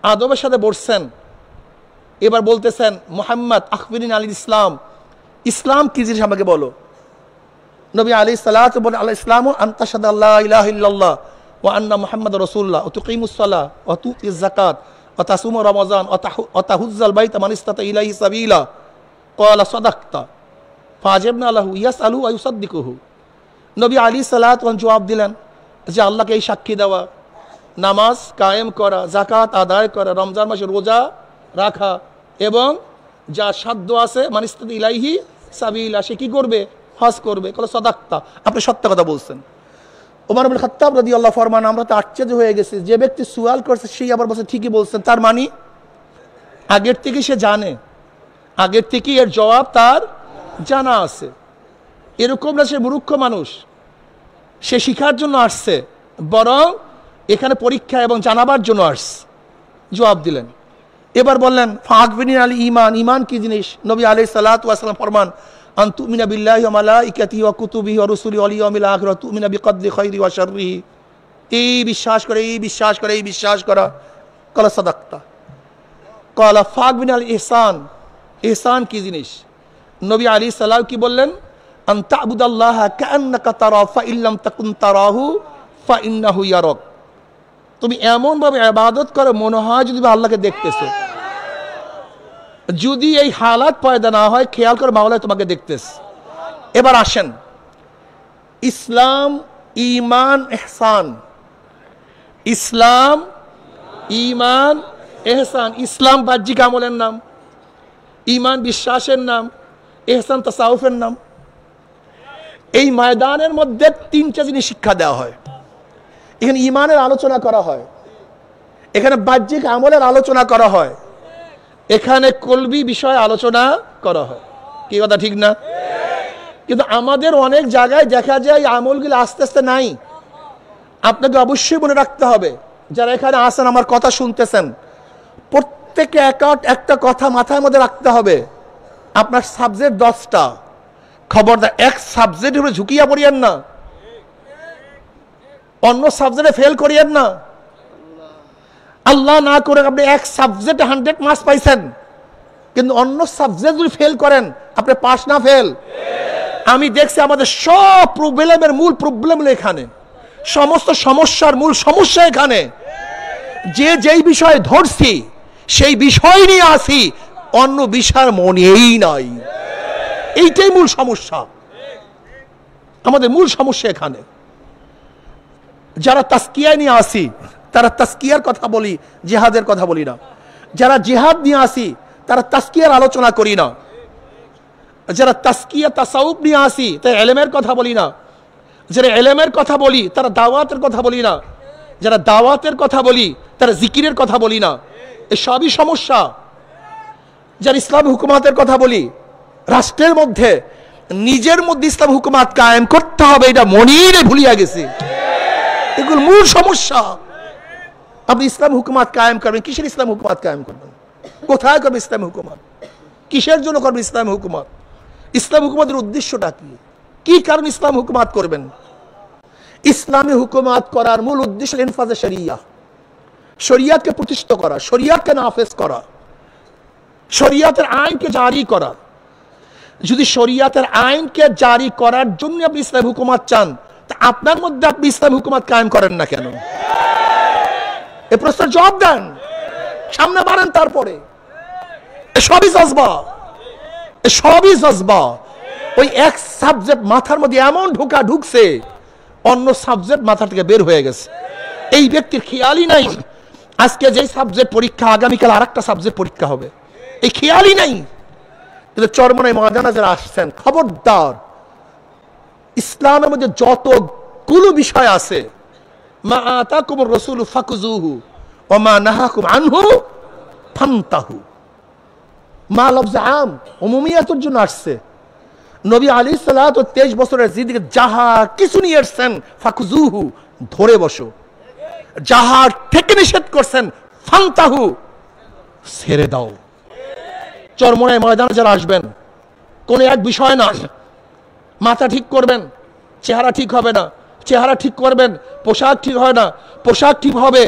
আদবের সাথে বসছেন। এবার বলতেছেন, মুহাম্মদ আখবিরিন আনিল ইসলাম, ইসলাম কি জিনিস আমাকে বলো। নবী আলাইহিস সালাতু বলেন, আল ইসলামু আন তাশহাদু আল্লা ইলাহা ইল্লাল্লাহ ওয়া আন্না মুহাম্মাদুর রাসূলুল্লাহ ওয়া তুকিমুস সালাহ ওয়া তুতিজ যাকাত ওয়া তাসুমু রমাযান ওয়া তাহুজ্জাল বাইতা মান ইসতাতা ইলাইহি সাবিলা ক্বালা সাদাকতা ফাজিবনা লাহু ইয়াসআলু ওয়া ইউসাদ্দিকুহু। নবী আলাইহিস সালাতু জবাব দিলেন যে আল্লাহকে এই সাক্ষী দেওয়া, নামাজ কায়েম করা, যাকাত আদায় করা, রমজান মাসে রোজা রাখা, এবং যা সাধ্য আছে মান ইসতাতা ইলাইহি সাবিলা, সে কি করবে, হজ করবে। কল সাদাকতা, আপনি সত্য কথা বলছেন। ওমর ইবনে খাত্তাব রাদিয়াল্লাহু ফরমান, আমরা তো আশ্চর্য হয়ে গেছি, যে ব্যক্তি সুয়াল করছে সেই আবার বলছে ঠিকই বলছেন। তার মানে আগের থেকে সে জানে, আগের থেকে এর জবাব তার জানা আছে। এরকম না সে মূর্খ মানুষ, সে শিখার জন্য আসছে, বরং এখানে পরীক্ষা এবং জানাবার জন্য আসছে। জবাব দিলেন। এবার বললেন ফাকবিনী আল ঈমান, ঈমান কি জিনিস? নবী আলাইহিস সালাতু ওয়াস সালাম ফরমান আন তুমিনা বিল্লাহি ওয়া মালাইকাতিহি ওয়া কুতুবিহি ওয়া রুসুলিহি ওয়াল ইয়াউমিল আখির ওয়া তুমিনা বিকদরি খাইরি ওয়া শাররিহি। এই বিশ্বাস করে, এই বিশ্বাস করে, এই বিশ্বাস করা। ক্বালা সাদাকতা। ক্বালা ফাকবিনী আল ইহসান, ইহসান কি জিনিস? নবী আলাইহিস সালাম কি বললেন? আন তা'বুদাল্লাহা কাআন্নাকা তারা ফা ইল্লাম তাকুন তারাহু ফা ইন্নাহু ইয়ারাক। তুমি এমন ভাবে ইবাদত করো মনে হয় যদি আল্লাহকে দেখতেছো। যদি এই হালাত পয়দা না হয়, খেয়াল করে মাওলা তোমাকে দেখতেছে। এবার আসেন, ইসলাম, ঈমান, ইহসান। ইসলাম, ঈমান, ইহসান। ইসলাম বাহ্যিক আমলের নাম, ঈমান বিশ্বাসের নাম, ইহসান তাসাউফের নাম। এই ময়দানের মধ্যে তিনটা জিনিস শিক্ষা দেওয়া হয়। এখানে ঈমানের আলোচনা করা হয়, এখানে বাহ্যিক আমলের আলোচনা করা হয়, এখানে কলবি বিষয়ে আলোচনা করা হয়। কি কথা ঠিক না? কিন্তু আমাদের অনেক জায়গায় দেখা যায় আমলগুলো আস্তে আস্তে নাই। আপনাকে অবশ্যই মনে রাখতে হবে, যারা এখানে আসেন আমার কথা শুনতেছেন, প্রত্যেকে একটা কথা মাথার মধ্যে রাখতে হবে। আপনার সাবজেক্ট 10টা, খবরদার এক সাবজেক্টের উপরে ঝুঁকিয়া পড়িয়েন না, অন্য সাবজেক্টে ফেল করিয়েন না। আল্লাহ না করে আপনি এক সাবজেক্টে 100 মার্কস পাইছেন, কিন্তু অন্য সাবজেক্ট যদি ফেল করেন, আপনি পাস না ফেল। আমি দেখছি আমাদের সব প্রবলেমের মূল প্রবলেম হলো এখানে, সমস্ত সমস্যার মূল সমস্যা এখানে। যে যেই বিষয়ে ধরছি সেই বিষয় নিয়ে আসি, অন্য বিষয়ের মনেই নাই। এইটাই মূল সমস্যা, আমাদের মূল সমস্যা এখানে। যারা তাসকিয়া নিয়ে আসি তারা তাসকিয়ার কথা বলি, জিহাদের কথা বলি না। যারা জিহাদ নিয়ে আসি তারা তাসকিয়ার আলোচনা করি না। যারা তাসকিয়া তাসাউফ নিয়ে আসি তারা ইলমের কথা বলি না। যারা ইলমের কথা বলি তারা দাওয়াতের কথা বলি না। যারা দাওয়াতের কথা বলি তারা জিকিরের কথা বলি না। এই সবই সমস্যা। যারা ইসলামী হুকুমাতের কথা বলি, রাষ্ট্রের মধ্যে নিজের মধ্যে ইসলাম হুকুমাত কায়েম করতে হবে, এটা মনিরে ভুলিয়া গেছে। এগুলো মূল সমস্যা। আপনি ইসলাম হুকুমাত কায়েম করবেন, কিসের ইসলাম হুকুমাত কায়েম করবেন? কোথায় করবেন ইসলাম হুকুমাত? কিসের জন্য করবেন ইসলাম হুকুমাত? ইসলাম হুকুমাতের উদ্দেশ্যটা কি? কি কারণ ইসলাম হুকুমাত করবেন? ইসলামী হুকুমাত করার মূল উদ্দেশ্য ইনফাজে শরিয়া, শরিয়াতকে প্রতিষ্ঠিত করা, শরিয়াতকে নাফেজ করা, শরিয়াতের আইনকে জারি করা। যদি শরিয়াতের আইনকে জারি করার জন্য আপনি ইসলাম হুকুমাত চান, তা আপনার মধ্যে আপনি ইসলাম হুকুমাত কায়েম করেন না কেন? এই প্রশ্নের জবাব দেন, সামনে বাড়েন। তারপরে সবই জজবা, সবই জজবা। ওই এক সাবজেক্ট মাথার মধ্যে এমন ঢুকছে, অন্য সাবজেক্ট মাথা থেকে বের হয়ে গেছে। এই ব্যক্তির খেয়ালই নাই আজকে যে সাবজেক্ট পরীক্ষা, আগামীকাল আরেকটা সাবজেক্ট পরীক্ষা হবে, এই খেয়ালই নাই। কিন্তু চরমনায় ময়দানে যারা আসছেন, খবরদার, ইসলামের মধ্যে যতগুলো বিষয় আছে, মা আতাকুমুর রাসূলু ফাকুযুহু ওয়া মা নাহাকুম আনহু ফান্তাহু। মা লফজ আম, উমুমিয়াতের জন্য আসছে। নবী আলাইহিস সালাতু 23 বছরের জিন্দেগি যাহা কিছু নিয়ে আসছেন, ফাকুযুহু, ধরে বসো। যাহা থেকে নিষেধ করছেন, ফান্তাহু, ছেড়ে দাও। চরমনায় ময়দানে যারা আসবেন, কোন এক বিষয় না, মাথা ঠিক করবেন, চেহারা ঠিক হবে না, চেহারা ঠিক করবেন, পোশাক ঠিক হয় না, পোশাক ঠিক হবে,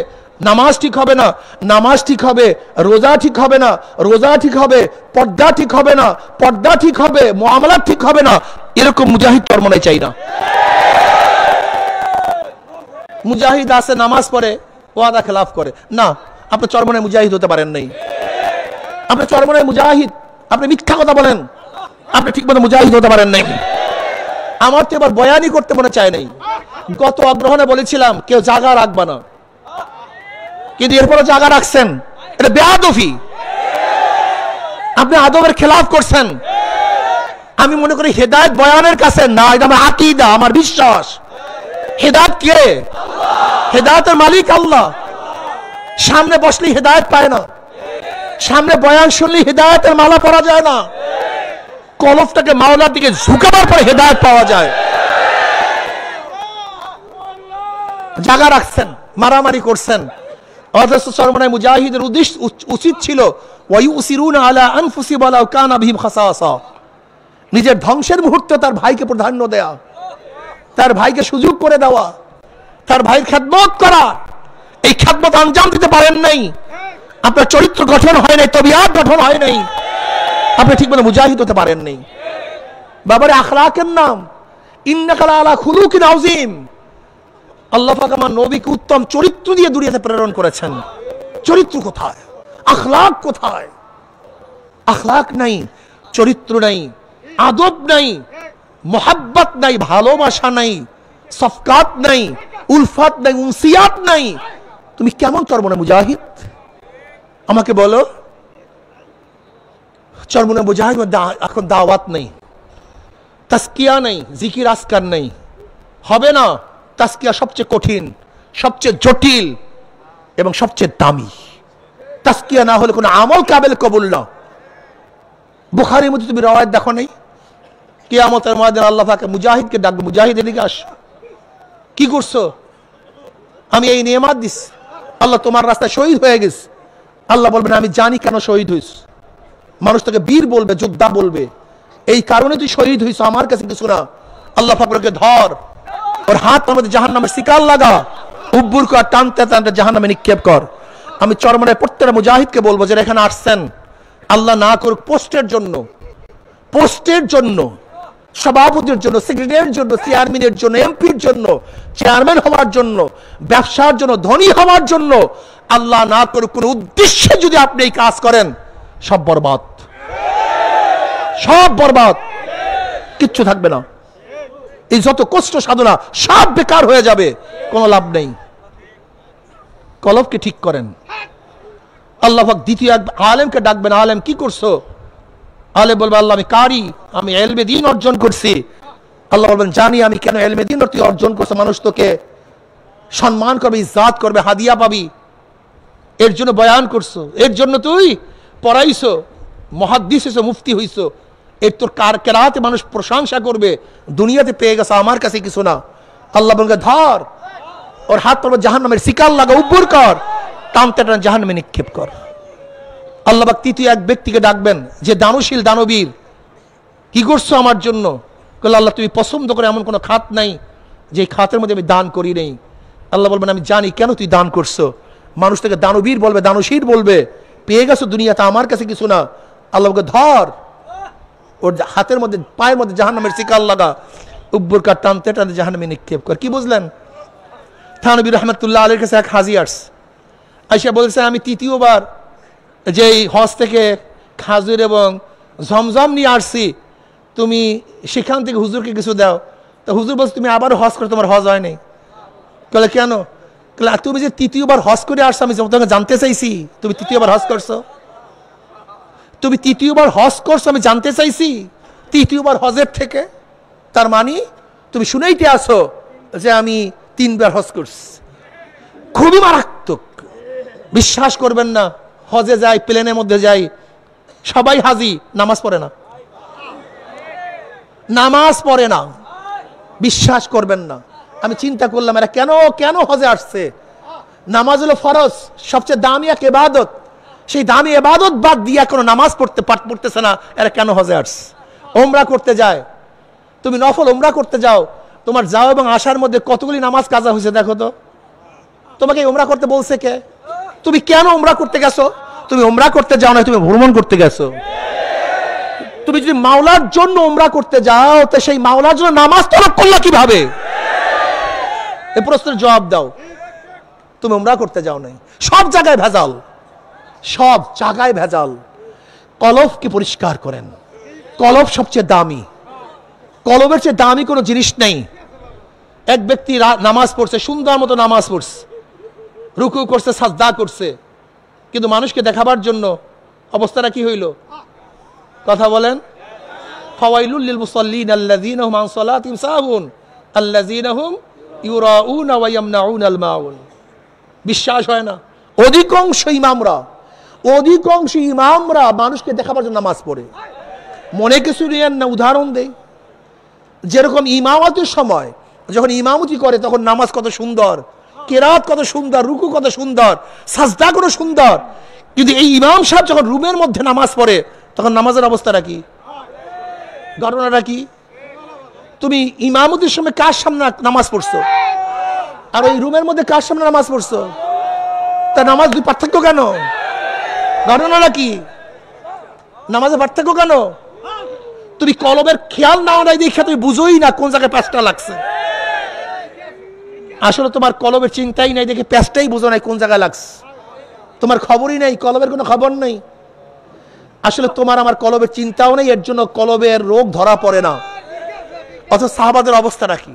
নামাজ ঠিক হবে না, নামাজ ঠিক হবে, রোজা ঠিক হবে না, রোজা ঠিক হবে, পর্দা ঠিক হবে না, পর্দা ঠিক হবে, মুআমালাত ঠিক হবে না। এরকম মুজাহিদ চরমনায় চাই না। মুজাহিদ আছে নামাজ পড়ে, ওয়াদা খেলাফ করে না, আপনি চরমনায় মুজাহিদ হতে পারেন নাই। আপনি চরমনায় মুজাহিদ, আপনি মিথ্যা কথা বলেন, আপনি ঠিক মতো মুজাহিদ হতে পারেন নাই। আমার তো এবার বয়ানি করতে মনে চায় নাই। গত অগ্রহণে বলেছিলাম কেউ জায়গা রাখবে না, কিন্তু এরপরে জায়গা রাখছেন, এটা বেয়াদবি। আপনি আদবের খেলাফ করছেন। আমি মনে করি হেদায়েত বয়ানের কাছে না, এটা আমার আকীদা, আমার বিশ্বাস। হেদায়েত কে? হেদায়েতের মালিক আল্লাহ। সামনে বসলে হেদায়েত পায় না, সামনে বয়ান শুনলে হেদায়েতের মালা পরা যায় না। কলবটাকে মাওলার দিকে ঝুঁকাবার পরে হেদায়েত পাওয়া যায়। জায়গা রাখছেন, মারামারি করছেন, অথচ চরমনায় মুজাহিদের উচিত ছিল ওয়ায়ুসিরুনা আলা আনফুসিহিম ওয়ালাউ কানা বিহিম খাসাসা, নিজের ধ্বংসের মুহূর্তে তার ভাইকে প্রাধান্য দেয়া, তার ভাইকে সুযোগ করে দেওয়া, তার ভাইয়ের খেদমত করা। এই খেদমত আঞ্জাম দিতে পারেন নাই, আপনার চরিত্র গঠন হয় নাই, তবিয়াত গঠন হয় নাই, আপনি ঠিক মতো মুজাহিদ হতে পারেন নাই। বাবার আখলাকের নাম ইন্নাকা আলা খুলুকিন আযীম। আল্লাহ পাক আমার নবীকে উত্তম চরিত্র দিয়ে দুনিয়াতে প্রেরণ করেছেন। চরিত্র কোথায়? আখলাক কোথায়? আখলাক নাই, চরিত্র নাই, আদব নাই, মোহাব্বত নাই, ভালোবাসা নাই, সফকাত নাই, উলফাত নাই, উনসিয়াত নাই। তুমি কেমন চরমনে মুজাহিদ আমাকে বলো? চরমনে মুজাহিদ এখন দাওয়াত নেই, তাসকিয়া নেই, জিকির আসকার নেই, হবে না। তাসকিয়া সবচেয়ে কঠিন, সবচেয়ে জটিল এবং সবচেয়ে দামি। তাসকিয়া না হলে কোনো আমল কাবেল কবুল না। বুখারীর মধ্যে তুমি রওয়ায়াত দেখো নাই? কিয়ামতের ময়দানে আল্লাহ পাক মুজাহিদকে ডাকবে, মুজাহিদ এদিকে আস, কি করছো? আমি এই নিয়ামত দিস, আল্লাহ তোমার রাস্তায় শহীদ হয়ে গেছে। আল্লাহ বলবেন আমি জানি কেন শহীদ হইস। মানুষ তোকে বীর বলবে, যোদ্ধা বলবে, এই কারণে তুই শহীদ হইস, আমার কাছে কিছু না। আল্লাহ পাক বলবে ধর, ওর হাত আমাদের জাহান্নামের শিকার লাগা, উব্বুর কর, টানতে টানতে জাহান্নামে নিক্ষেপ কর। আমি চরমনায় প্রত্যেকটা মুজাহিদকে বলবো যারা এখানে আসছেন, আল্লাহ না করুক পোস্টের জন্য, পোস্টের জন্য, সভাপতির জন্য, সেক্রেটারির জন্য, চেয়ারম্যানের জন্য, এমপির জন্য, চেয়ারম্যান হওয়ার জন্য, ব্যবসার জন্য, ধনী হওয়ার জন্য, আল্লাহ না করুক কোন উদ্দেশ্যে যদি আপনি এই কাজ করেন, সব বরবাদ, সব বরবাদ, কিচ্ছু থাকবে না। এই যত কষ্ট সাধনা সব বেকার হয়ে যাবে, কোনো লাভ নেই। কলবকে ঠিক করেন। আল্লাহ পাক দ্বিতীয় এক আলেমকে ডাকবেন, আলেম কি করছো? আলেম বলবে আল্লাহ আমি কারি, আমি ইলমে দ্বীন অর্জন করছি। আল্লাহ বলবেন জানি আমি কেন ইলমে দ্বীন তুই অর্জন করছো, মানুষ তোকে সম্মান করবে, ইজ্জত করবে, হাদিয়া পাবি, এর জন্য বয়ান করছো, এর জন্য তুই পড়াইছো, মুহাদ্দিস হইছো, মুফতি হইছো, এর তোর কেরাতে মানুষ প্রশংসা করবে, দুনিয়াতে পেয়ে গেছে, আমার কাছে কিছু না। আল্লাহ বলবে ধর, ওর হাত পড়বে জাহান্নামের শিকার লাগা, উব্বুর কর, টানতে টান জাহান্নামে নিক্ষেপ কর। আল্লাহ পাক তৃতীয় এক ব্যক্তিকে ডাকবেন যে দানশীল, দানবীর, কি করছো আমার জন্য? বলল আল্লাহ তুমি পছন্দ করে এমন কোনো খাত নাই যে খাতের মধ্যে আমি দান করি নেই। আল্লাহ বলবেন আমি জানি কেন তুই দান করছো। মানুষ থেকে দানবীর বলবে, দানশীল বলবে, পেয়ে গেছো দুনিয়াতে, আমার কাছে কিছু না। আল্লাহ বলবে ধর, ওর হাতের মধ্যে, পায়ের মধ্যে জাহান্নামের শিকার লাগা, উব্বুর কার, টানতে টানতে জাহান্নামে নিক্ষেপ কর। কি বুঝলেন? থানবী রহমতুল্লাহ আলাইহির কাছে এক হাজী আসছে, আইসা বলছে আমি তৃতীয়বার যে হজ থেকে খাজুর এবং ঝমঝম নিয়ে আসছি, তুমি সেখান থেকে হুজুরকে কিছু দাও। তো হুজুর বলছে তুমি আবারও হজ করে, তোমার হজ হয় নাই। বলে কেন? তুমি যে তৃতীয়বার হজ করে আসছো, আমি তোমাকে জানতে চাইছি তুমি তৃতীয়বার হজ করছো, তুমি তৃতীয়বার হজ করছো, আমি জানতে চাইছি তৃতীয়বার হজের থেকে। তার মানে তুমি শুনেইতে আসো যে আমি 3 বার হজ করছি। খুবই মারাত্মক, বিশ্বাস করবেন না। হজে যাই, প্লেনের মধ্যে যাই, সবাই হাজি, নামাজ পড়ে না, নামাজ পড়ে না, বিশ্বাস করবেন না। আমি চিন্তা করলাম এরা কেন কেন হজে আসছে? নামাজ হলো ফরজ, সবচেয়ে দামি এক ইবাদত, সেই দামি ইবাদত বাদ দিয়ে কোনো নামাজ পড়তেছে না, এরা কেন হজে আসছে? ওমরা করতে যায়, তুমি নফল ওমরা করতে যাও, তোমার যাও এবং আসার মধ্যে কতগুলি নামাজ কাজা হয়েছে দেখো তো। তোমাকে ওমরা করতে বলছে কে? তুমি কেন ওমরা করতে গেছো? তুমি ওমরা করতে যাও না, তুমি ভ্রমণ করতে গেছো। তুমি যদি মাওলার জন্য ওমরা করতে যাও, তো সেই মাওলার জন্য নামাজ তলব করলা কিভাবে? এই প্রশ্নের জবাব দাও। তুমি ওমরা করতে যাও নাই, সব জায়গায় ভেজাল, সব জায়গায় ভেজাল। কলবকে পরিষ্কার করেন, কলব সবচেয়ে দামি, কলবের চেয়ে দামি কোনো জিনিস নেই। এক ব্যক্তি নামাজ পড়ছে, সুন্দর মতো নামাজ পড়ছে, রুকু করছে, সাজদা করছে, কিন্তু মানুষকে দেখাবার জন্য অবস্থাটা কি হইল? কথা বলেন। ফাওয়াইলুল লিল মুসাল্লিন আল্লাযীনা হুম আন সালাতিহিম সাহুন আল্লাযীনা হুম ইউরাউনা ওয়া ইয়ামনাউনাল মাউন। বিশ্বাস হয় না? অধিকাংশ ইমামরা মানুষকে দেখাবার জন্য নামাজ পড়ে। মনে কিছু নিয়েন না, উদাহরণ দেই। যেরকম ইমামতির সময় যখন ইমামতি করে তখন নামাজ কত সুন্দর, কেরাত কত সুন্দর, রুকু কত সুন্দর, সাজদা কত সুন্দর। কিন্তু এই ইমাম সাহেব যখন রুমের মধ্যে নামাজ পড়ে তখন নামাজের অবস্থাটা কি, ঘটনাটা কি? তুমি ইমামতির সময় কার সামনে নামাজ পড়ছো আর ওই রুমের মধ্যে কার সামনে নামাজ পড়ছো? তা নামাজ দুই পার্থক্য কেন? ঘটনাটা কি? নামাজের পার্থক্য কেন? তুমি কলবের খেয়াল নাও নাই দেখে তুমি বুঝোই না কোন জায়গায় প্যাঁচটা লাগছে। আসলে তোমার কলবের চিন্তাই নাই দেখে প্যাঁচটাই বুঝো নাই কোন জায়গায় লাগছে। তোমার খবরই নাই, কলবের কোনো খবর নেই। আসলে তোমার আমার কলবের চিন্তাও নেই, এর জন্য কলবের রোগ ধরা পড়ে না। অথচ সাহাবাদের অবস্থাটা কি?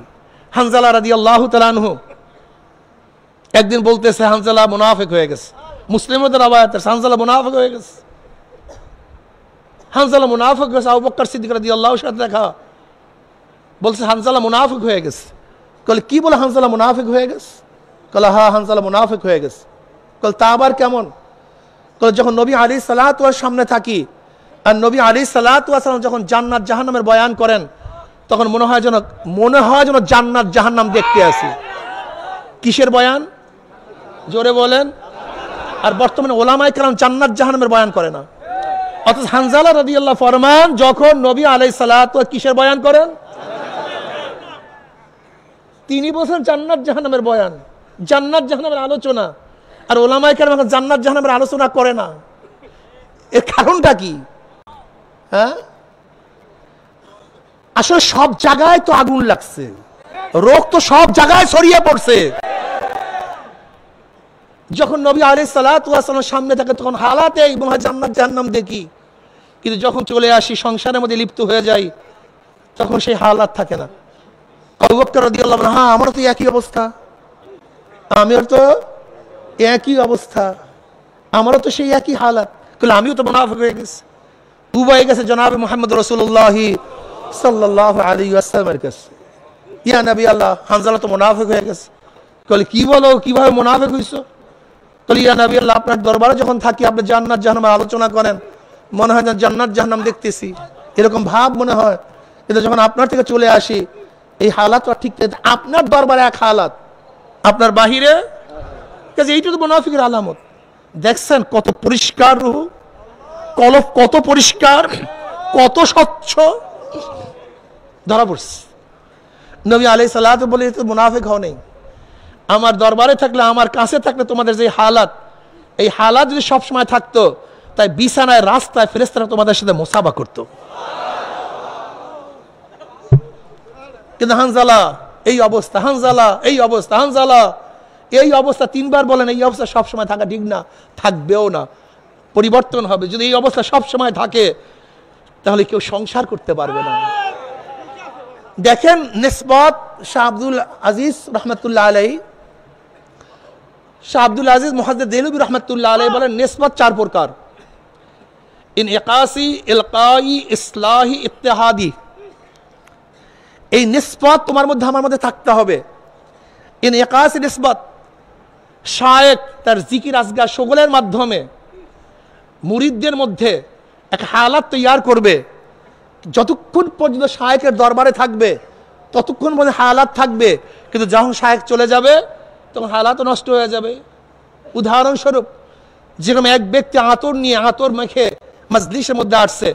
হানজালা রাদিয়াল্লাহু তাআলা আনহু একদিন বলতেছে হানজালা মুনাফিক হয়ে গেছে। মুসলিমদের আয়াত হানজালা মুনাফিক হয়ে গেছে। হানজালা মুনাফিক হয়েছে। আবু বকর সিদ্দিক রাদিয়াল্লাহু সাথে দেখা বলছে হানজালা মুনাফিক হয়ে গেছে। কল কি বলে হানজালা মুনাফিক হয়ে গেছে? কল হ্যাঁ হানজালা মুনাফিক হয়ে গেছে। কল তা আবার কেমন? কল যখন নবী আলাইহিস সালাতু ওয়াস সামনে থাকি আর নবী আলাইহিস সালাতু ওয়াস যখন জান্নাত জাহান্নামের বয়ান করেন তখন মনে হয় যেন জান্নাত জাহান্নাম দেখতে আসি। কিসের বয়ান? জোরে বলেন। আর বর্তমানে ওলামায়ে কেরাম জান্নাত জাহান্নামের বয়ান করে না। অথচ হানজালা রাদিয়াল্লাহু ফরমান যখন নবী আলাইহিস সালাতু ওয়াস কিসের বয়ান করেন? তিনি বলেন জান্নাত জাহান্নামের বয়ান, জান্নাত জাহান্নামের আলোচনা। আর ওলামায়ে কেরাম এখন জান্নাত জাহান্নামের আলোচনা করে না। এর কারণটা কি? হ্যাঁ, আসলে সব জায়গায় তো আগুন লাগছে, রোগ তো সব জায়গায় ছড়িয়ে পড়ছে। যখন নবী আলাইহিস সালাতু ওয়াস সালামের সামনে থাকে তখন হালাতে জান্নাত জাহান্নাম দেখি, কিন্তু যখন চলে আসি সংসারের মধ্যে লিপ্ত হয়ে যাই তখন সেই হালাত থাকে না। আবু বকর রাদিয়াল্লাহু আনহু হ্যাঁ আমারও তো একই অবস্থা, আমিও তো একই অবস্থা, আমারও তো সেই একই হালাত। আমিও তো মুনাফিক হয়ে গেছি। উবাই গেছে জনাবে মুহাম্মদ রাসূলুল্লাহ সাল্লাল্লাহু আলাইহি ওয়াসাল্লামের কাছে, ইয়া নবী আল্লাহ হানজালা তো মুনাফিক হয়ে গেছে। কল কি বলো, কিভাবে মুনাফিক হইছো? কল ইয়া নবী আল্লাহ আপনার দরবারে যখন থাকি আপনি জান্নাত জাহান্নামের আলোচনা করেন, মনে হয় জান্নাত জাহান্নাম দেখতেছি, এরকম ভাব মনে হয়। কিন্তু যখন আপনার থেকে চলে আসি এই হালাতটা ঠিক নেই। আপনার দরবারে এক হালাত, আপনার বাহিরে, এইটা তো মুনাফিকের আলামত। দেখছেন কত পরিষ্কার রূহ, কলব কত পরিষ্কার, কত স্বচ্ছ, ধরা পড়ছে। নবী আলাইহিস সালাতু বলে তো মুনাফিক হও নেই। আমার দরবারে থাকলে, আমার কাছে থাকলে তোমাদের যে হালাত, এই হালাত যদি সবসময় থাকতো তাই বিছানায় রাস্তায় ফেরেশতারা তোমাদের সাথে মুসাফা করতো। কিন্তু হানজালা এই অবস্থা, হানজালা এই অবস্থা, হানজালা এই অবস্থা। তিনবার বলেন এই অবস্থা সবসময় থাকা ঠিক না, থাকবেও না, পরিবর্তন হবে। যদি এই অবস্থা সবসময় থাকে তাহলে কেউ সংসার করতে পারবে না। দেখেন নিসবত শাহ আব্দুল আজিজ রহমতুল্লাহ আলাইহি, শাহ আব্দুল আজিজ মুহাদ্দিস দেহলভী রহমতুল্লাহ আলাইহি বলেন নিসবত চার প্রকার: ইনইকাসি, ইলকাই, ইসলাহি, ইত্তেহাদি। এই নিসবত তোমার মধ্যে আমার মধ্যে থাকতে হবে। ইনইকাসি নিসবত, শায়েখ তার জিকির আজগার সকলের মাধ্যমে মুরিদদের মধ্যে এক হালাত তৈয়ার করবে। যতক্ষণ পর্যন্ত শায়েখের দরবারে থাকবে ততক্ষণ পর্যন্ত হালাত থাকবে, কিন্তু যখন শায়েখ চলে যাবে তখন হালাত নষ্ট হয়ে যাবে। উদাহরণস্বরূপ যেরকম এক ব্যক্তি আতর নিয়ে, আতর মেখে মজলিসের মধ্যে আসছে,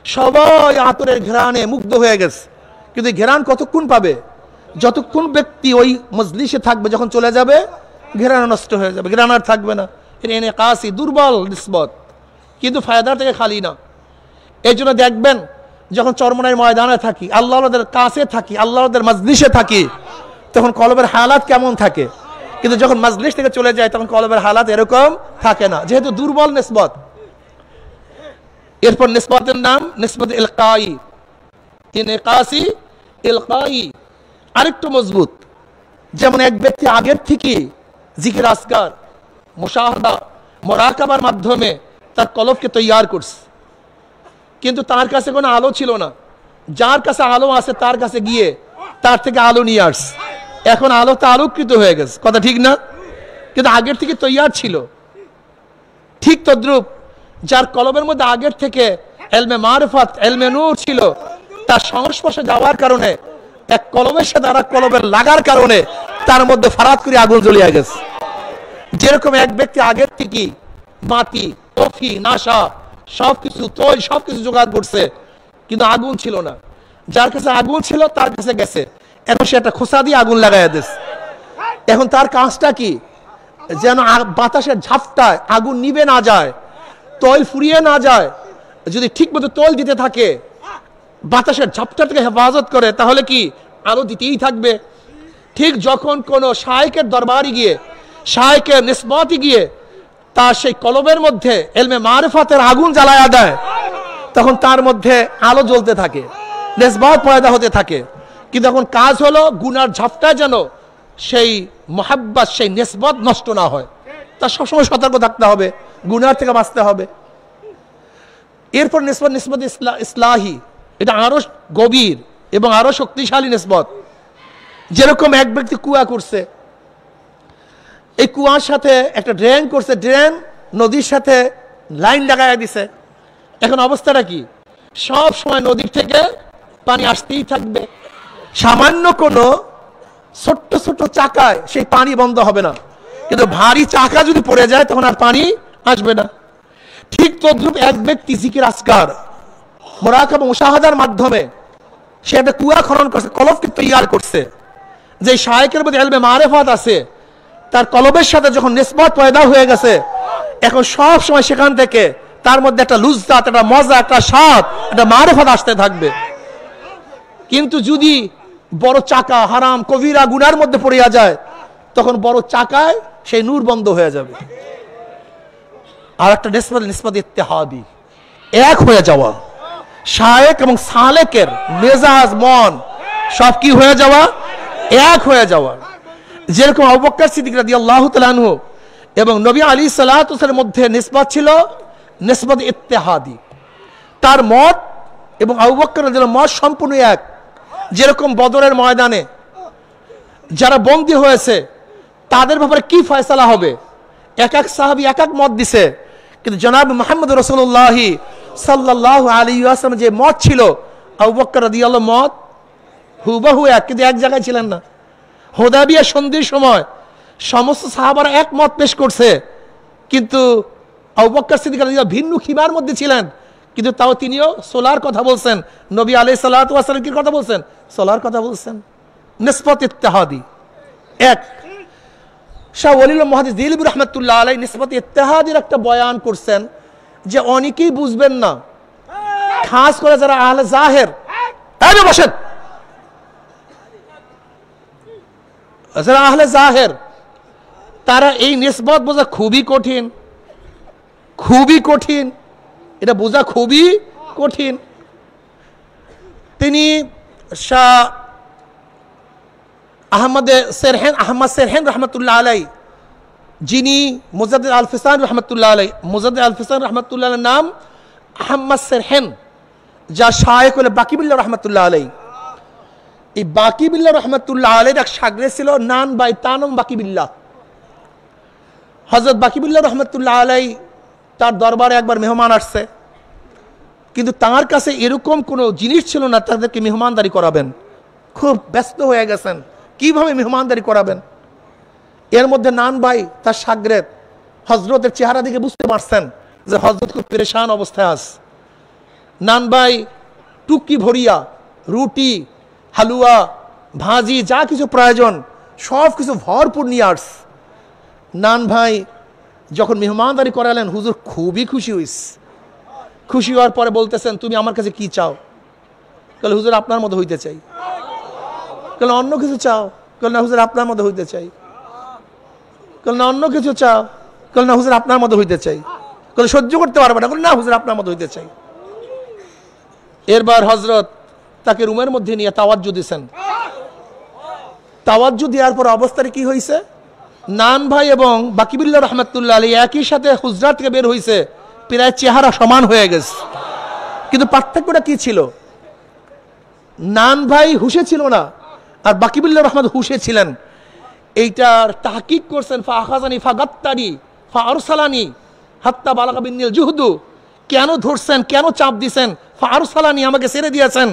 সবাই আতরের ঘ্রাণে মুগ্ধ হয়ে গেছে, কিন্তু ঘ্রাণ কতক্ষণ পাবে? যতক্ষণ ব্যক্তি ওই মজলিসে থাকবে, যখন চলে যাবে ঘ্রাণ নষ্ট হয়ে যাবে, ঘ্রাণ আর থাকবে না। এনে কাসি দুর্বল নিসবত, কিন্তু ফায়দা থেকে খালি না। এই জন্য দেখবেন যখন চরমনাই ময়দানে থাকি, আল্লাহদের কাছে থাকি, আল্লাহদের মজলিসে থাকি, তখন কলবের হালাত কেমন থাকে, কিন্তু যখন মজলিস থেকে চলে যায় তখন কলবের হালাত এরকম থাকে না, যেহেতু দুর্বল নিসবত। এরপর নিসবতের নাম নিসবত ইলকাই, ইনকাসি, ইলকাই আরেকটু মজবুত। যেমন এক ব্যক্তি আগের থেকে জিকির আসকার, মুশাহাদা, মুরাকাবার মাধ্যমে তার কলবকে তৈয়ার করছে, কিন্তু তার কাছে কোনো আলো ছিল না। যার কাছে আলো আছে তার কাছে গিয়ে তার থেকে আলো নিয়ে আসছে, এখন আলোতে আলোকৃত হয়ে গেছে, কথা ঠিক না? কিন্তু আগের থেকে তৈয়ার ছিল। ঠিক তদ্রূপ যার কলবের মধ্যে আগের থেকে এলমে মারিফাত, এলমে নূর ছিল, তার সংস্পর্শে যাওয়ার কারণে, এক কলমের সাথে আর এক কলমের লাগার কারণে তার মধ্যে ফারাত করে আগুন জ্বলিয়ে গেছে। যেরকম এক ব্যক্তি আগের থেকে মাটি, কফি, নাশা সবকিছু, তৈল সবকিছু জোগাড় করছে, কিন্তু আগুন ছিল না। যার কাছে আগুন ছিল তার কাছে গেছে, এখন সে একটা খোসা দিয়ে আগুন লাগাইয়া দিচ্ছে। এখন তার কাজটা কি? যেন বাতাসের ঝাপটায় আগুন নিভে না যায়, তৈল ফুরিয়ে না যায়। যদি ঠিক মতো তৈল দিতে থাকে, বাতাসের ঝাপটা থেকে হেফাজত করে, তাহলে কি আলো দিতেই থাকবে। ঠিক যখন কোনো শায়েকের দরবারে গিয়ে, শায়েকের নিসবতে গিয়ে তার সেই কলবের মধ্যে এলমে মারিফাতের আগুন জ্বালায়া দেয়, তখন তার মধ্যে আলো জ্বলতে থাকে, নিসবত পয়দা হতে থাকে। কিন্তু এখন কাজ হলো গুনার ঝাপটায় যেন সেই মোহাব্বত, সেই নিসবত নষ্ট না হয়। তার সবসময় সতর্ক থাকতে হবে, গুনার থেকে বাঁচতে হবে। এরপর নিসবত ইসলাহি, এটা আরো গভীর এবং আরো শক্তিশালী নিসবত। যেরকম এক ব্যক্তি কুয়া করছে, এই কুয়ার সাথে একটা ড্রেন করছে, ড্রেন নদীর সাথে লাইন লাগাইয়া দিছে। এখন অবস্থাটা কি? সব সময় নদীর থেকে পানি আসতেই থাকবে। সামান্য কোনো ছোট্ট ছোট্ট চাকায় সেই পানি বন্ধ হবে না, কিন্তু ভারী চাকা যদি পড়ে যায় তখন আর পানি আসবে না। ঠিক তদ্রূপ এক ব্যক্তি জিকির আজকার, মুরাকাবা মুশাহাদার মাধ্যমে সে একটা কুয়া খনন করছে, কলবকে তৈয়ার করছে। যে শায়েকের মধ্যে ইলমে মারিফাত আছে, তার কলবের সাথে যখন নিসবত পয়দা হয়ে গেছে, এখন সব সময় সেখান থেকে তার মধ্যে একটা লুজ্জাত, একটা মজা, একটা স্বাদ, একটা মারিফাত আসতে থাকবে। কিন্তু যদি বড় চাকা হারাম কবিরা গুনার মধ্যে পড়িয়া যায়, তখন বড় চাকায় সেই নূর বন্ধ হয়ে যাবে। আর একটা নিসবত ইত্তেহাদি, এক হয়ে যাওয়া, শায়েক এবং সালেকের মেজাজ, মন সব কি হয়ে যাওয়া, এক হয়ে যাওয়া। যেরকম আবু বকর সিদ্দিক রাদিয়াল্লাহু তাআলা আনহু এবং নবী আলাইহিস সালাতু ওয়াস সালামের মধ্যে নিসবত ছিল, নিসবত ইত্তেহাদি। তার মত এবং আবু বকর রাদিয়াল্লাহু মত সম্পূর্ণ এক। যেরকম বদরের ময়দানে যারা বন্দী হয়েছে তাদের ব্যাপারে কি ফয়সালা হবে, এক এক সাহাবী এক এক মত দিছে, কিন্তু জনাব মুহাম্মদ রাসূলুল্লাহ সাল্লাল্লাহু আলাইহি ওয়াসাল্লাম যে মত ছিল, আবু বকর রাদিয়াল্লাহু মত হুবহু এক, কিন্তু এক জায়গায় ছিলেন না। হুদায়বিয়া সন্ধির সময় সমস্ত সাহাবারা এক মত পেশ করছে, কিন্তু আবু বকর সিদ্দিক রাদিয়াল্লাহু ভিন্ন খিমার মধ্যে ছিলেন, কিন্তু তাও তিনিও সোলার কথা বলছেন। নবী আলাইহিস সালাতু ওয়াস সালাম কি কথা বলছেন? সোলার কথা বলছেন। নিসবত ইত্তেহাদি এক। শাহ ওয়ালিউল্লাহ মুহাদ্দিস দিলবি রাহমাতুল্লাহ আলাইহি নিসবত ইত্তেহাদির একটা বয়ান করছেন, যে অনেকেই বুঝবেন না, খাস করে যারা আহলে জাহের, এই বসেন, যারা আহলে জাহের, তারা এই নিসবত বোঝা খুবই কঠিন, খুবই কঠিন, এটা বোঝা খুবই কঠিন। তিনি শাহ আহমদ সেরহেন রহমতুল্লাহ আলাই, যিনি মুজাদ্দিদ আল ফিসান রহমতুল্লাহ আলাই, মুজাদ্দিদ আল ফিসান রহমতুল্লাহ আলাইর নাম আহমদ সেরহেন, যা শায়েখ হলে বাকিবিল্লাহ রহমতুল্লাহ আলাই। এই বাকিবিল্লাহ রহমতুল্লাহ আলাইর এক শাগরেদ ছিল নান বাই তানম বাকিবিল্লাহ। হযরত বাকিবিল্লাহ রহমতুল্লাহ আলাই তার দরবারে একবার মেহমান আসছে, কিন্তু তার কাছে এরকম কোনো জিনিস ছিল না তাদেরকে মেহমানদারি করাবেন। খুব ব্যস্ত হয়ে গেছেন, কিভাবে মেহমানদারি করাবেন। এর মধ্যে নান ভাই তার শাগরেদ হজরতের চেহারা দিকে বুঝতে পারছেন যে হজরত খুব পেরেশান অবস্থায় আছে। নান ভাই টুকি ভরিয়া রুটি, হালুয়া, ভাজি, যা কিছু প্রয়োজন সব কিছু ভরপুর নিয়ে আস। নান ভাই যখন মেহমানদারি করালেন, হুজুর খুবই খুশি হইস। খুশি হওয়ার পরে বলতেছেন, তুমি আমার কাছে কি চাও? বলে, হুজুর আপনার মতো হইতে চাই। বলে, অন্য কিছু চাও? বলে, না হুজুর আপনার মতো হইতে চাই। বলে, না অন্য কিছু চাও? বলে, না হুজুর আপনার মতো হইতে চাই। বলে, সহ্য করতে পারবে না? বলে, না হুজুর আপনার মতো হইতে চাই। এরবার হজরত তাকে রুমের মধ্যে নিয়ে তাওয়াজ্জু দিয়েছেন। তাওয়াজ্জু দেওয়ার পর অবস্থাটা কি হয়েছে, নান ভাই এবং বাকিবিল্লাহ রহমতুল্লাহ আলাইহি একই সাথে হুজরা থেকে বের হয়েছে, প্রায় চেহারা সমান হয়ে গেছে। কিন্তু পার্থক্যটা কি ছিল? নান ভাই হুশে ছিল না, আর বাকিবিল্লাহ রহমত হুশে ছিলেন। এইটার তাহকিক করছেন ফা আখাযানি ফা গাত্তানি ফা আরসালানি হাত্তা বালাগা বিন্নিল জুহদু। কেন ধরছেন, কেন চাপ দিছেন? ফারসালানি, আমাকে ছেড়ে দিয়েছেন।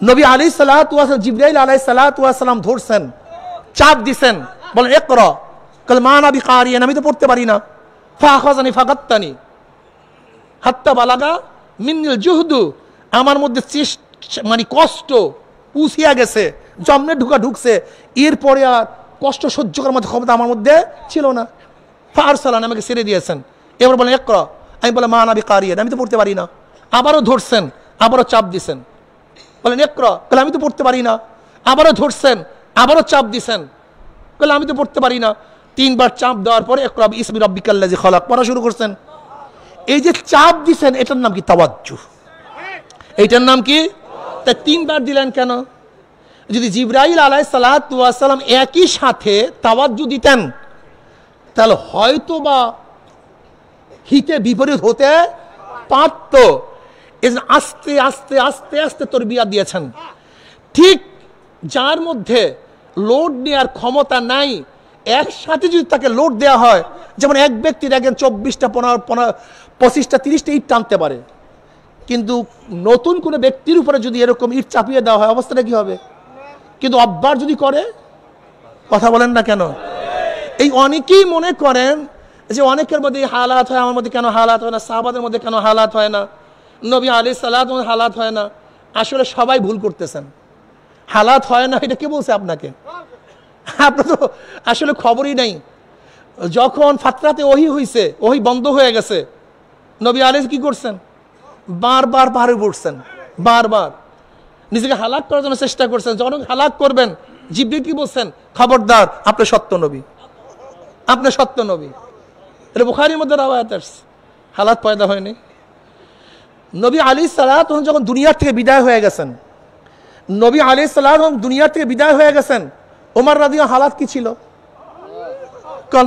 নবী আলাইহিস সালাতু ওয়াস সালাম, জিবরাইল আলাইহিস সালাতু ওয়াস সালাম ধরছেন, চাপ দিছেন, বলেন ইকরা। কাল মা না বিকারিয়ান, আমি তো পড়তে পারি না। ফাখাযানি ফাগাত্তানি হাত্তা বালাগা মিনিল জুহদু, আমার মধ্যে মানে কষ্ট পুষিয়া গেছে, জমনে ঢুকছে, এরপরে আর কষ্ট সহ্য করার মতো ক্ষমতা আমার মধ্যে ছিল না। ফারসালান, আমাকে ছেড়ে দিয়েছেন। এবার বলেন ইকরা, আমি বলে মা না বিকারিয়ান, আমি তো পড়তে পারি না। আবারও ধরছেন, আবারও চাপ দিছেন, বলেন ইকরা, বলে আমি তো পড়তে পারি না। আবারও ধরছেন, আবারও চাপ দিছেন, বলে আমি তো পড়তে পারি না। 3 বার চাপ দেওয়ার পরে ইকরা বিসমি রাব্বিকাল্লাযী খালাক পড়া শুরু করছেন। এই যে চাপ দিছেন, এটার নাম কি? তাওয়াজ্জুহ। এইটার নাম কি? তা 3 বার দিলেন কেন? যদি জিবরাইল আলাইহিস সালাতু ওয়াস সালাম একই সাথে তাওয়াজ্জুহ দিতেন, তাহলে হয়তো বা হিতে বিপরীত হতে পারত। আস্তে আস্তে আস্তে আস্তে তরবিয়ত দিয়েছেন। ঠিক যার মধ্যে লোড নেওয়ার ক্ষমতা নাই, একসাথে যদি তাকে লোড দেওয়া হয়, যেমন এক ব্যক্তি দেখেন 24টা 25টা 30টা ইট টানতে পারে, কিন্তু নতুন কোনো ব্যক্তির উপরে যদি এরকম ইট চাপিয়ে দেওয়া হয়, অবস্থাটা কি হবে? কিন্তু অভ্যাস যদি করে, কথা বলেন না কেন? এই অনেকেই মনে করেন যে অনেকের মধ্যে হালাত হয়, আমার মধ্যে কেন হালাত হয় না, সাহাবাদের মধ্যে কেন হালাত হয় না, নবী আলাইহিস সালাতু ওয়াস সালাম হালাত হয় না। আসলে সবাই ভুল করতেছেন। হালাত হয় না এটা কে বলছে আপনাকে? আপনার তো আসলে খবরই নাই। যখন ফাতরাতে ওহী হইছে, ওহী বন্ধ হয়ে গেছে, নবী আলাইহিস কি করছেন? বারবার পাহাড়ে উঠছেন, বারবার নিজেকে হালাক করার জন্য চেষ্টা করছেন। যখন হালাক করবেন, জিবরিল কি বলছেন? খবরদার, আপনি সত্য নবী, আপনি সত্য নবী। এটা বুখারীর মধ্যে রাওয়ায়াত আছে। হালাত পয়দা হয়নি। নবী আলাইহিস সালাতু ওয়াস সালাম যখন দুনিয়ার থেকে বিদায় হয়ে গেছেন, নবী আলাইহিস সালাতু ওয়াস সালাম দুনিয়ার থেকে বিদায় হয়ে গেছেন, ওমর রাদিয়াল্লাহু হালাত কি ছিল? কোন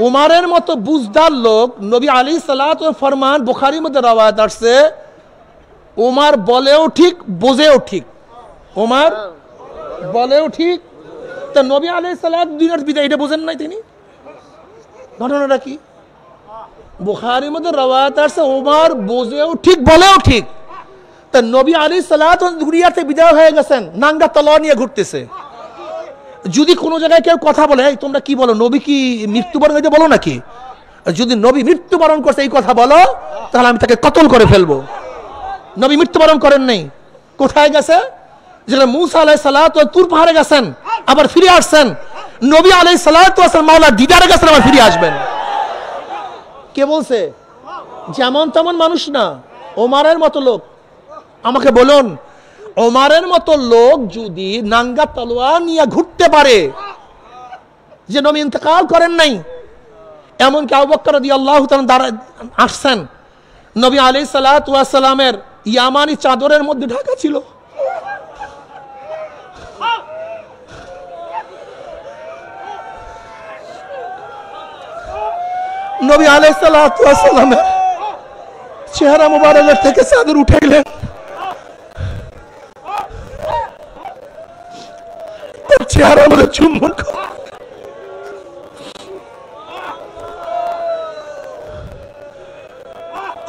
উমারের মতো বুজদার লোক, নবী আলাইহিস সালাতু ওয়াস সালাম ফরমান বুখারীর মধ্যে রাওয়ায়াত আছে, উমার বলেও ঠিক, বোঝেও ঠিক। উমার বলেও ঠিক। তা নবী আলাইহিস সালাতু দুনিয়ার বিদায়, এটা বোঝেন নাই তিনি? ঘটনাটা কি? বুখারীর মধ্যে রাওয়ায়াত আছে, উমার বোঝেও ঠিক, বলেও ঠিক। তা নবী আলাইহিস সালাতু ওয়াস সালাম দুনিয়া থেকে বিদায় হয়ে গেছেন, নাঙ্গা তলোয়ার নিয়ে ঘুরতেছে। যদি কোনো জায়গায় কেউ কথা বলে, এই তোমরা কি বলো, নবী কি মৃত্যুবরণ হইতে বলো নাকি? যদি নবী মৃত্যুবরণ করছে এই কথা বলো, তাহলে আমি তাকে কতল করে ফেলবো। নবী মৃত্যুবরণ করেন নাই। কোথায় গেছে? যেখানে মূসা আলাইহিস সালাতু ওয়াস সালাম তুর পাহাড়ে গেছেন, আবার ফিরে আসছেন। নবী আলাইহিস সালাতু ওয়াস সালাম মাওলার দিদারে গেছেন, আবার ফিরে আসবেন। কে বলছে? যেমন তেমন মানুষ না, ওমরের মতো লোক। আমাকে বলুন, ওমরের মতো লোক যদি নাঙ্গা তলোয়ার নিয়ে ঘুরতে পারে, যে নবী ইন্তেকাল করেন নাই, এমনকি আবু বকর রাদিয়াল্লাহু তাআলা আসছেন, নবী আলাইহিস সালাতু ওয়াস সালামের ইয়ামানি চাদরের মধ্যে ঢাকা ছিল। নবী আলাইহিস সালাতু ওয়াস সালামের চেহারা মুবারকের থেকে চাদর উঠাইলেন, চেহারার মধ্যে চুম্বন করে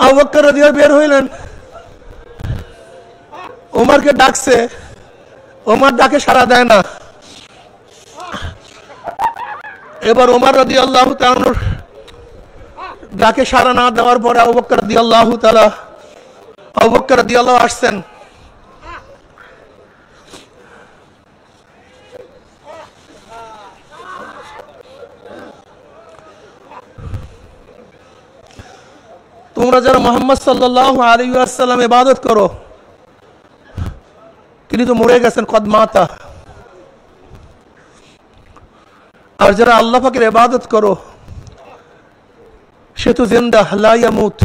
আবু বকর রাদিয়াল্লাহু বের হইলেন, ওমরকে ডাকছে, ওমর ডাকে সাড়া দেয় না। এবার ওমর রাদিয়াল্লাহু তাআলা ডাকে সাড়া না দেওয়ার পরে আবু বকর রাদিয়াল্লাহু আসছেন। তোমরা যারা মুহাম্মদ সাল্লাল্লাহু আলাইহি ওয়াসাল্লাম ইবাদত করো, তিনি তো মরে গেছেন, কদ মাতা। আর যারা আল্লাহ পাকের ইবাদত করো, সে তো জিন্দা, লা ইয়ামুত।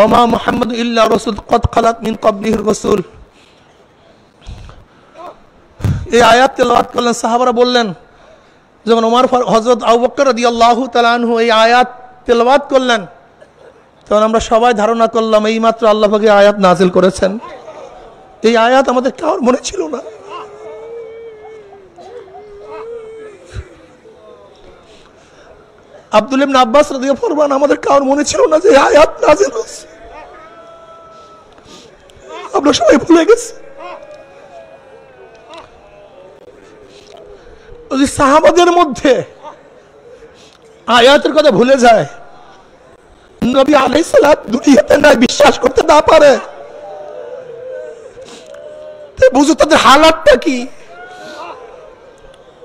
ওমা মুহাম্মাদুন ইল্লা রাসূল কদ খালাত মিন ক্বাবলিহির রাসূল। এই আয়াত তেলাওয়াত করলেন, সাহাবারা বললেন, যখন ওমর হযরত আবু বকর রাদিয়াল্লাহু তাআলা আনহু এই আয়াত তেলাওয়াত করলেন, তখন আমরা সবাই ধারণা করলাম এই মাত্র আল্লাহ পাক এই আয়াত নাজিল করেছেন। এই আয়াত আমাদের কারোর মনে ছিল না। আব্দুল্লাহ ইবনে আব্বাস রাদিয়াল্লাহু আনহু আমাদের কারোর মনে ছিল না যে আয়াত নাযিল হয়েছে? আমরা সবাই ভুলে গেছি। যদি সাহাবাদের মধ্যে আয়াতের কথা ভুলে যায়, নবী আলাইহিস সালাত দুনিয়াতে নাই বিশ্বাস করতে না পারে, বুঝো তাদের হালাতটা কি।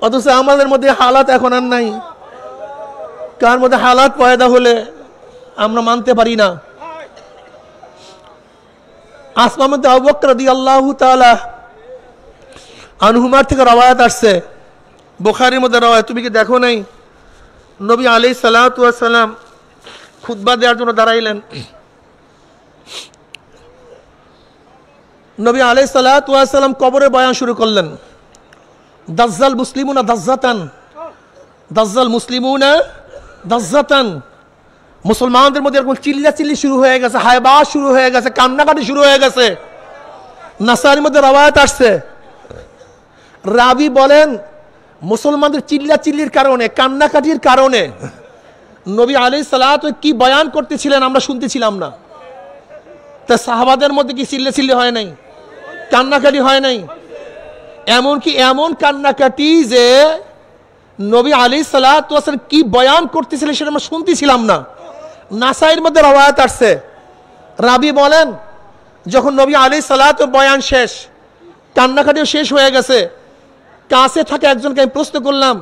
অথচ আমাদের মধ্যে হালাত এখন আর নাই। কার মধ্যে হালাত পয়দা হলে আমরা মানতে পারি না। আসমা বিনতে আবু বকর রাদিয়াল্লাহু তাআলা আনহুমার থেকে রওয়ায়াত আসছে, বুখারীর মধ্যে রওয়ায়াত। তুমি কি দেখো নাই? নবী আলাইহিস সালাতু ওয়াস সালাম খুতবা দেওয়ার জন্য দাঁড়াইলেন। নবী আলাইহিস সালাতু ওয়াস সালাম কবরে বয়ান শুরু করলেন। দাজ্জাল মুসলিমুনা দাজ্জাতান, দাজ্জাল মুসলিমুনা দাজ্জাতান। মুসলমানদের মধ্যে এরকম চিল্লাচিল্লি শুরু হয়ে গেছে, হায়বাস শুরু হয়ে গেছে, কান্নাকাটি শুরু হয়ে গেছে। নাসাইর মধ্যে রওয়ায়াত আসছে, রাবি বলেন মুসলমানদের চিল্লাচিল্লির কারণে, কান্নাকাটির কারণে নবী আলাইহিস সালাতু কি বয়ান করতেছিলেন আমরা শুনতেছিলাম না। তা সাহাবাদের মধ্যে কি চিল্লাচিল্লি হয় নাই, কান্নাকাটি হয় নাই? এমনকি এমন কান্নাকাটি যে নবী আলাইহিস সালাতু ওয়াস সালাম কি বয়ান করতেছিলেন সেটা আমরা শুনতেছিলাম না। নাসাইর মধ্যে রওয়ায়াত আসছে, রাবি বলেন যখন নবী আলাইহিস সালাতু বয়ান শেষ, কান্নাকাটিও শেষ হয়ে গেছে, কাছে থাকে একজনকে আমি প্রশ্ন করলাম,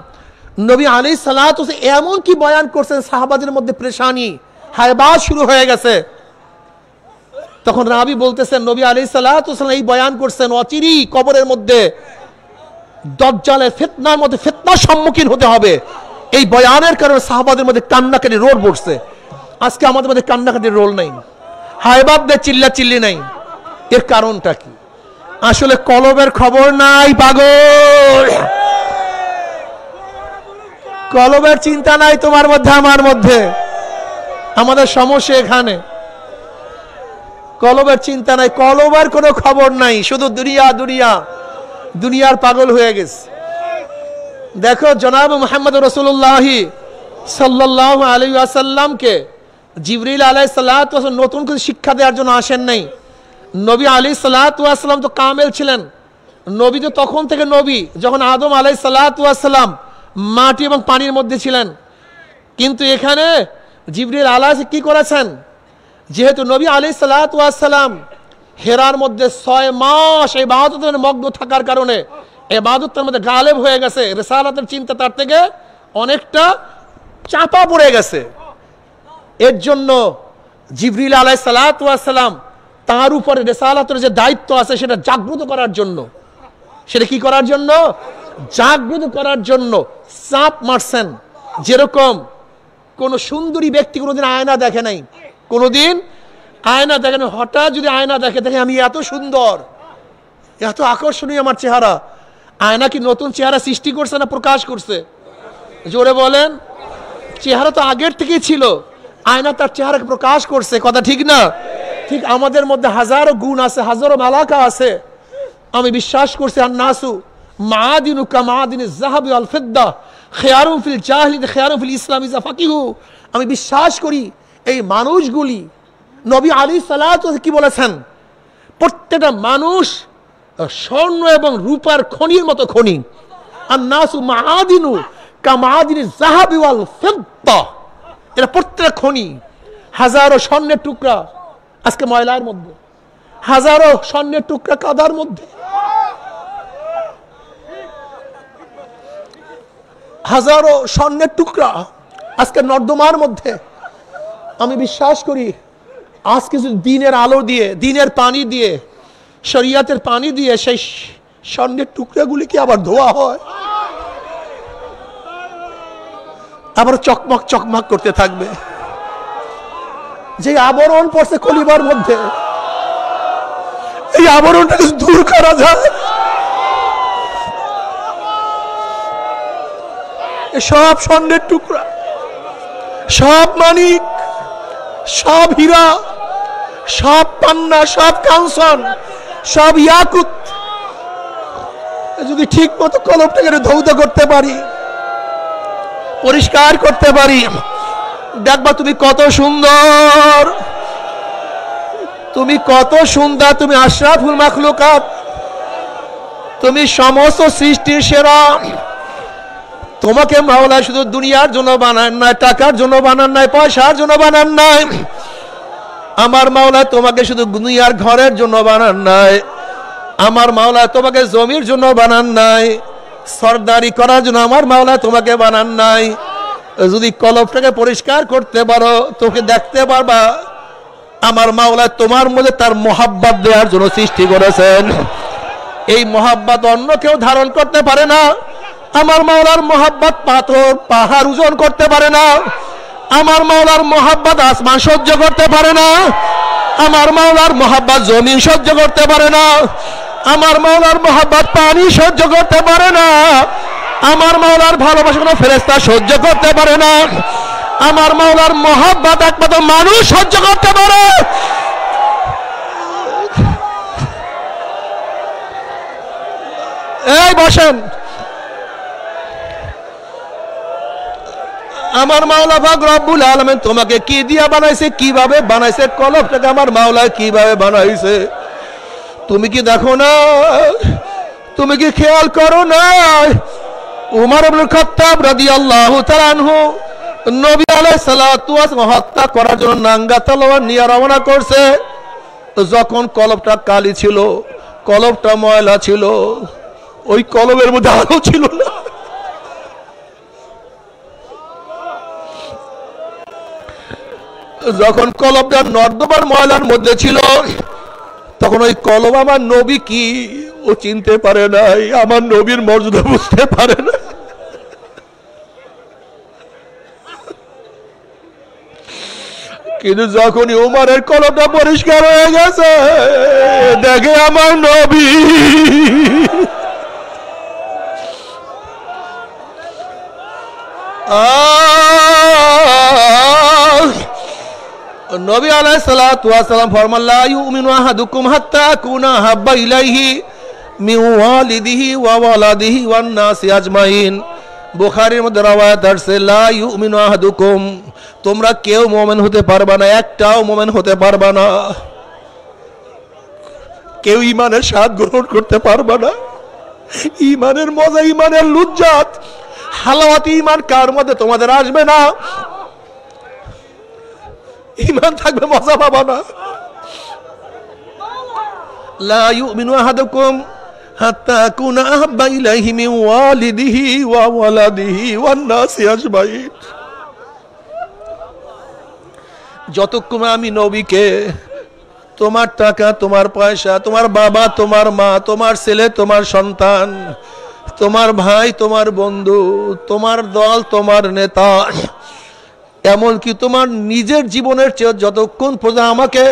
নবী আলাইহিস সালাতু ওয়াস সালাম এমন কি বয়ান করছেন সাহাবাদের মধ্যে পেরেশানি, হায়বাস শুরু হয়ে গেছে। তখন রাবি বলতেছেন নবী আলাইহিস সালাতু ওয়াস সালাম এই বয়ান করছেন অচিরেই কবরের মধ্যে দাজ্জালের ফিতনার মধ্যে ফিতনার সম্মুখীন হতে হবে। এই বয়ানের কারণে সাহাবাদের মধ্যে কান্নাকাটি রোল পড়ছে। আজকে আমাদের মধ্যে কান্নাকাটির রোল নাই, হায়বাদ দিয়ে চিল্লাচিল্লি নাই। এর কারণটা কি? আসলে কলবের খবর নাই পাগল, কলবের চিন্তা নাই তোমার মধ্যে আমার মধ্যে। আমাদের সমস্যা এখানে, কলবের চিন্তা নাই, কলবের কোনো খবর নাই, শুধু দুনিয়া দুনিয়া, দুনিয়ার পাগল হয়ে গেছে। দেখো জনাব মুহাম্মদ রাসূলুল্লাহ সাল্লাল্লাহু আলাইহি ওয়াসাল্লামকে জিবরিল আলাইহিস সালাতু ওয়াস সালাম নতুন করে শিক্ষা দেওয়ার জন্য আসেন নাই। নবী আলাইহিস সালাতু ওয়াস সালাম তো কামেল ছিলেন। নবী তো তখন থেকে নবী যখন আদম আলাইহিস সালাতু ওয়াস সালাম মাটি এবং পানির মধ্যে ছিলেন। কিন্তু এখানে জিবরিল আলাইহিস কি করেছেন? যেহেতু নবী আলাইহিস সালাতু ওয়াস সালাম হেরার মধ্যে 6 মাস ইবাদতের মগ্ন থাকার কারণে ইবাদতের মধ্যে গালেব হয়ে গেছে, রিসালাতের চিন্তা তার থেকে অনেকটা চাপা পড়ে গেছে। এর জন্য জিবরিল আলাইহিস সালাতু ওয়াস সালাম তার উপরে রিসালাতের যে দায়িত্ব আছে সেটা জাগ্রত করার জন্য, সেটা কি করার জন্য? জাগ্রত করার জন্য চাপ মারছেন। যেরকম কোন সুন্দরী ব্যক্তি কোনোদিন আয়না দেখে নাই, কোনোদিন আয়না দেখেন, হঠাৎ যদি আয়না দেখে দেখে আমি এত সুন্দর, এত আকর্ষণীয় আমার চেহারা, আয়না কি নতুন চেহারা সৃষ্টি করছে না প্রকাশ করছে? জোরে বলেন। চেহারা তো আগের থেকেই ছিল, আয়না তার চেহারাকে প্রকাশ করছে, কথা ঠিক না? ঠিক আমাদের মধ্যে হাজারো গুণ আছে, হাজারো মালাকা আছে। আমি বিশ্বাস করছি আন্নাসু মাআদিনু কামাআদিনিজ যাহাবি ওয়াল ফিদ্দা খিয়ারুন ফিল জাহিলিয়াতি খিয়ারুন ফিল ইসলাম ইযা ফাকিহু। আমি বিশ্বাস করি এই মানুষগুলি, নবী আলাইহিস সালাতু কি বলেছেন? প্রত্যেকটা মানুষ স্বর্ণ এবং রূপার খনির মতো খনি। আন্নাসু মাআদিনু কামাআদিনিজ যাহাবি ওয়াল ফিদ্দা। এরা প্রত্যেকটা খনি, হাজারো স্বর্ণের টুকরা আজকে ময়লার মধ্যে, হাজারো স্বর্ণের টুকরা কাদার মধ্যে, হাজারো স্বর্ণের টুকরা আজকে নর্দমার মধ্যে। আমি বিশ্বাস করি আজকে যদি দিনের আলো দিয়ে, দিনের পানি দিয়ে, শরিয়াতের পানি দিয়ে সেই স্বর্ণের টুকরাগুলিকে আবার ধোয়া হয়, আবার চকমক চকমক করতে থাকবে। যে আবরণ পড়ছে কলিবার মধ্যে, এই আবরণটাকে দূর করা যায়। সব স্বর্ণের টুকরা, সব মানিক, সব হীরা, সব পান্না, সব কাঞ্চন, সব ইয়াকুত যদি ঠিক মতো কলবটাকে ধৌত করতে পারি, পরিষ্কার করতে পারি, দেখবা তুমি কত সুন্দর, তুমি কত সুন্দর, তুমি আশরাফুল মাখলুকাত, তুমি সমস্ত সৃষ্টির সেরা। তোমাকে মাওলা শুধু দুনিয়ার জন্য বানান নাই, টাকার জন্য বানান নাই, পয়সার জন্য বানান নাই। আমার মাওলা তোমাকে শুধু দুনিয়ার ঘরের জন্য বানান নাই। আমার মাওলা তোমাকে জমির জন্য বানান নাই, সরদারি করার জন্য আমার মাওলা তোমাকে বানান নাই। যদি কলবটাকে পরিষ্কার করতে পারো, তোকে দেখতে পারবা আমার মাওলা তোমার মধ্যে তার মোহাব্বত দেওয়ার জন্য সৃষ্টি করেছেন। এই মোহাব্বত অন্য কেউ ধারণ করতে পারে না। আমার মাওলার মোহাব্বত পাথর পাহাড় ওজন করতে পারে না। আমার মাওলার মোহাব্বত আসমান সহ্য করতে পারে না। আমার মাওলার মোহাব্বত জমিন সহ্য করতে পারে না। আমার মাওলার মোহাব্বত পানি সহ্য করতে পারে না। আমার মাওলার ভালোবাসা কোনো ফেরেশতা সহ্য করতে পারে না। আমার মাওলার মোহাব্বত একমাত্র মানুষ সহ্য করতে পারে। এই বসেন, আমার মাওলা পাক রব্বুল আলামিন তোমাকে কি দিয়া বানাইছে, কিভাবে বানাইছে, কলবটাকে আমার মাওলা কিভাবে বানাইছে তুমি কি দেখো না? তুমি কি খেয়াল করো না? উমর ইবনে খাত্তাব রাদিয়াল্লাহু তাআলা আনহু নবী আলাইহিস সালাতু ওয়াস সালাম হত্যা করার জন্য নাঙ্গা তলোয়ার নিয়ে রওনা করছে। যখন কলবটা কালি ছিল, কলবটা ময়লা ছিল, ওই কলবের মধ্যে আলো ছিল না। যখন কলবটা নর্দমার ময়লার মধ্যে ছিল, তখন ওই কলব আমার নবী কি ও চিনতে পারে নাই, আমার নবীর মর্যাদা বুঝতে পারে না। কিন্তু যখনই উমরের কলবটা পরিষ্কার হয়ে গেছে, দেখে আমার নবী নবী আলাইহিস সালাতু ওয়াস সালাম ফরমান লা ইউমিনু আহাদুকুম হাত্তা আকুনা হাব্বা ইলাইহি মিন ওয়ালিদিহি ওয়া ওয়ালাদিহি ওয়ান নাসি আজমাইন। বুখারীর মধ্যে রওয়ায়াত আছে লা ইউমিনু আহাদুকুম, তোমরা কেউ মুমিন হতে পারবা না, একটাও মুমিন হতে পারবা না, কেউ ঈমানের স্বাদ গ্রহণ করতে পারবা না। ঈমানের মজা, ঈমানের লুজ্জাত, হালাওয়াত ঈমান কার মধ্যে তোমাদের আসবে না? ঈমান থাকবে, মজা পাবা না। লা ইউমিনু আহাদুকুম হাত্তা আকুনা আহাব্বা ইলাইহি মিন ওয়ালিদিহি ওয়া ওয়ালাদিহি ওয়ান নাসি আজমাইন। যতক্ষণ আমি নবীকে তোমার টাকা, তোমার পয়সা, তোমার বাবা, তোমার মা, তোমার ছেলে, তোমার সন্তান, তোমার ভাই, তোমার বন্ধু, তোমার দল, তোমার নেতা, এমনকি তোমার নিজের জীবনের চেয়ে যতক্ষণ পর্যন্ত আমাকে,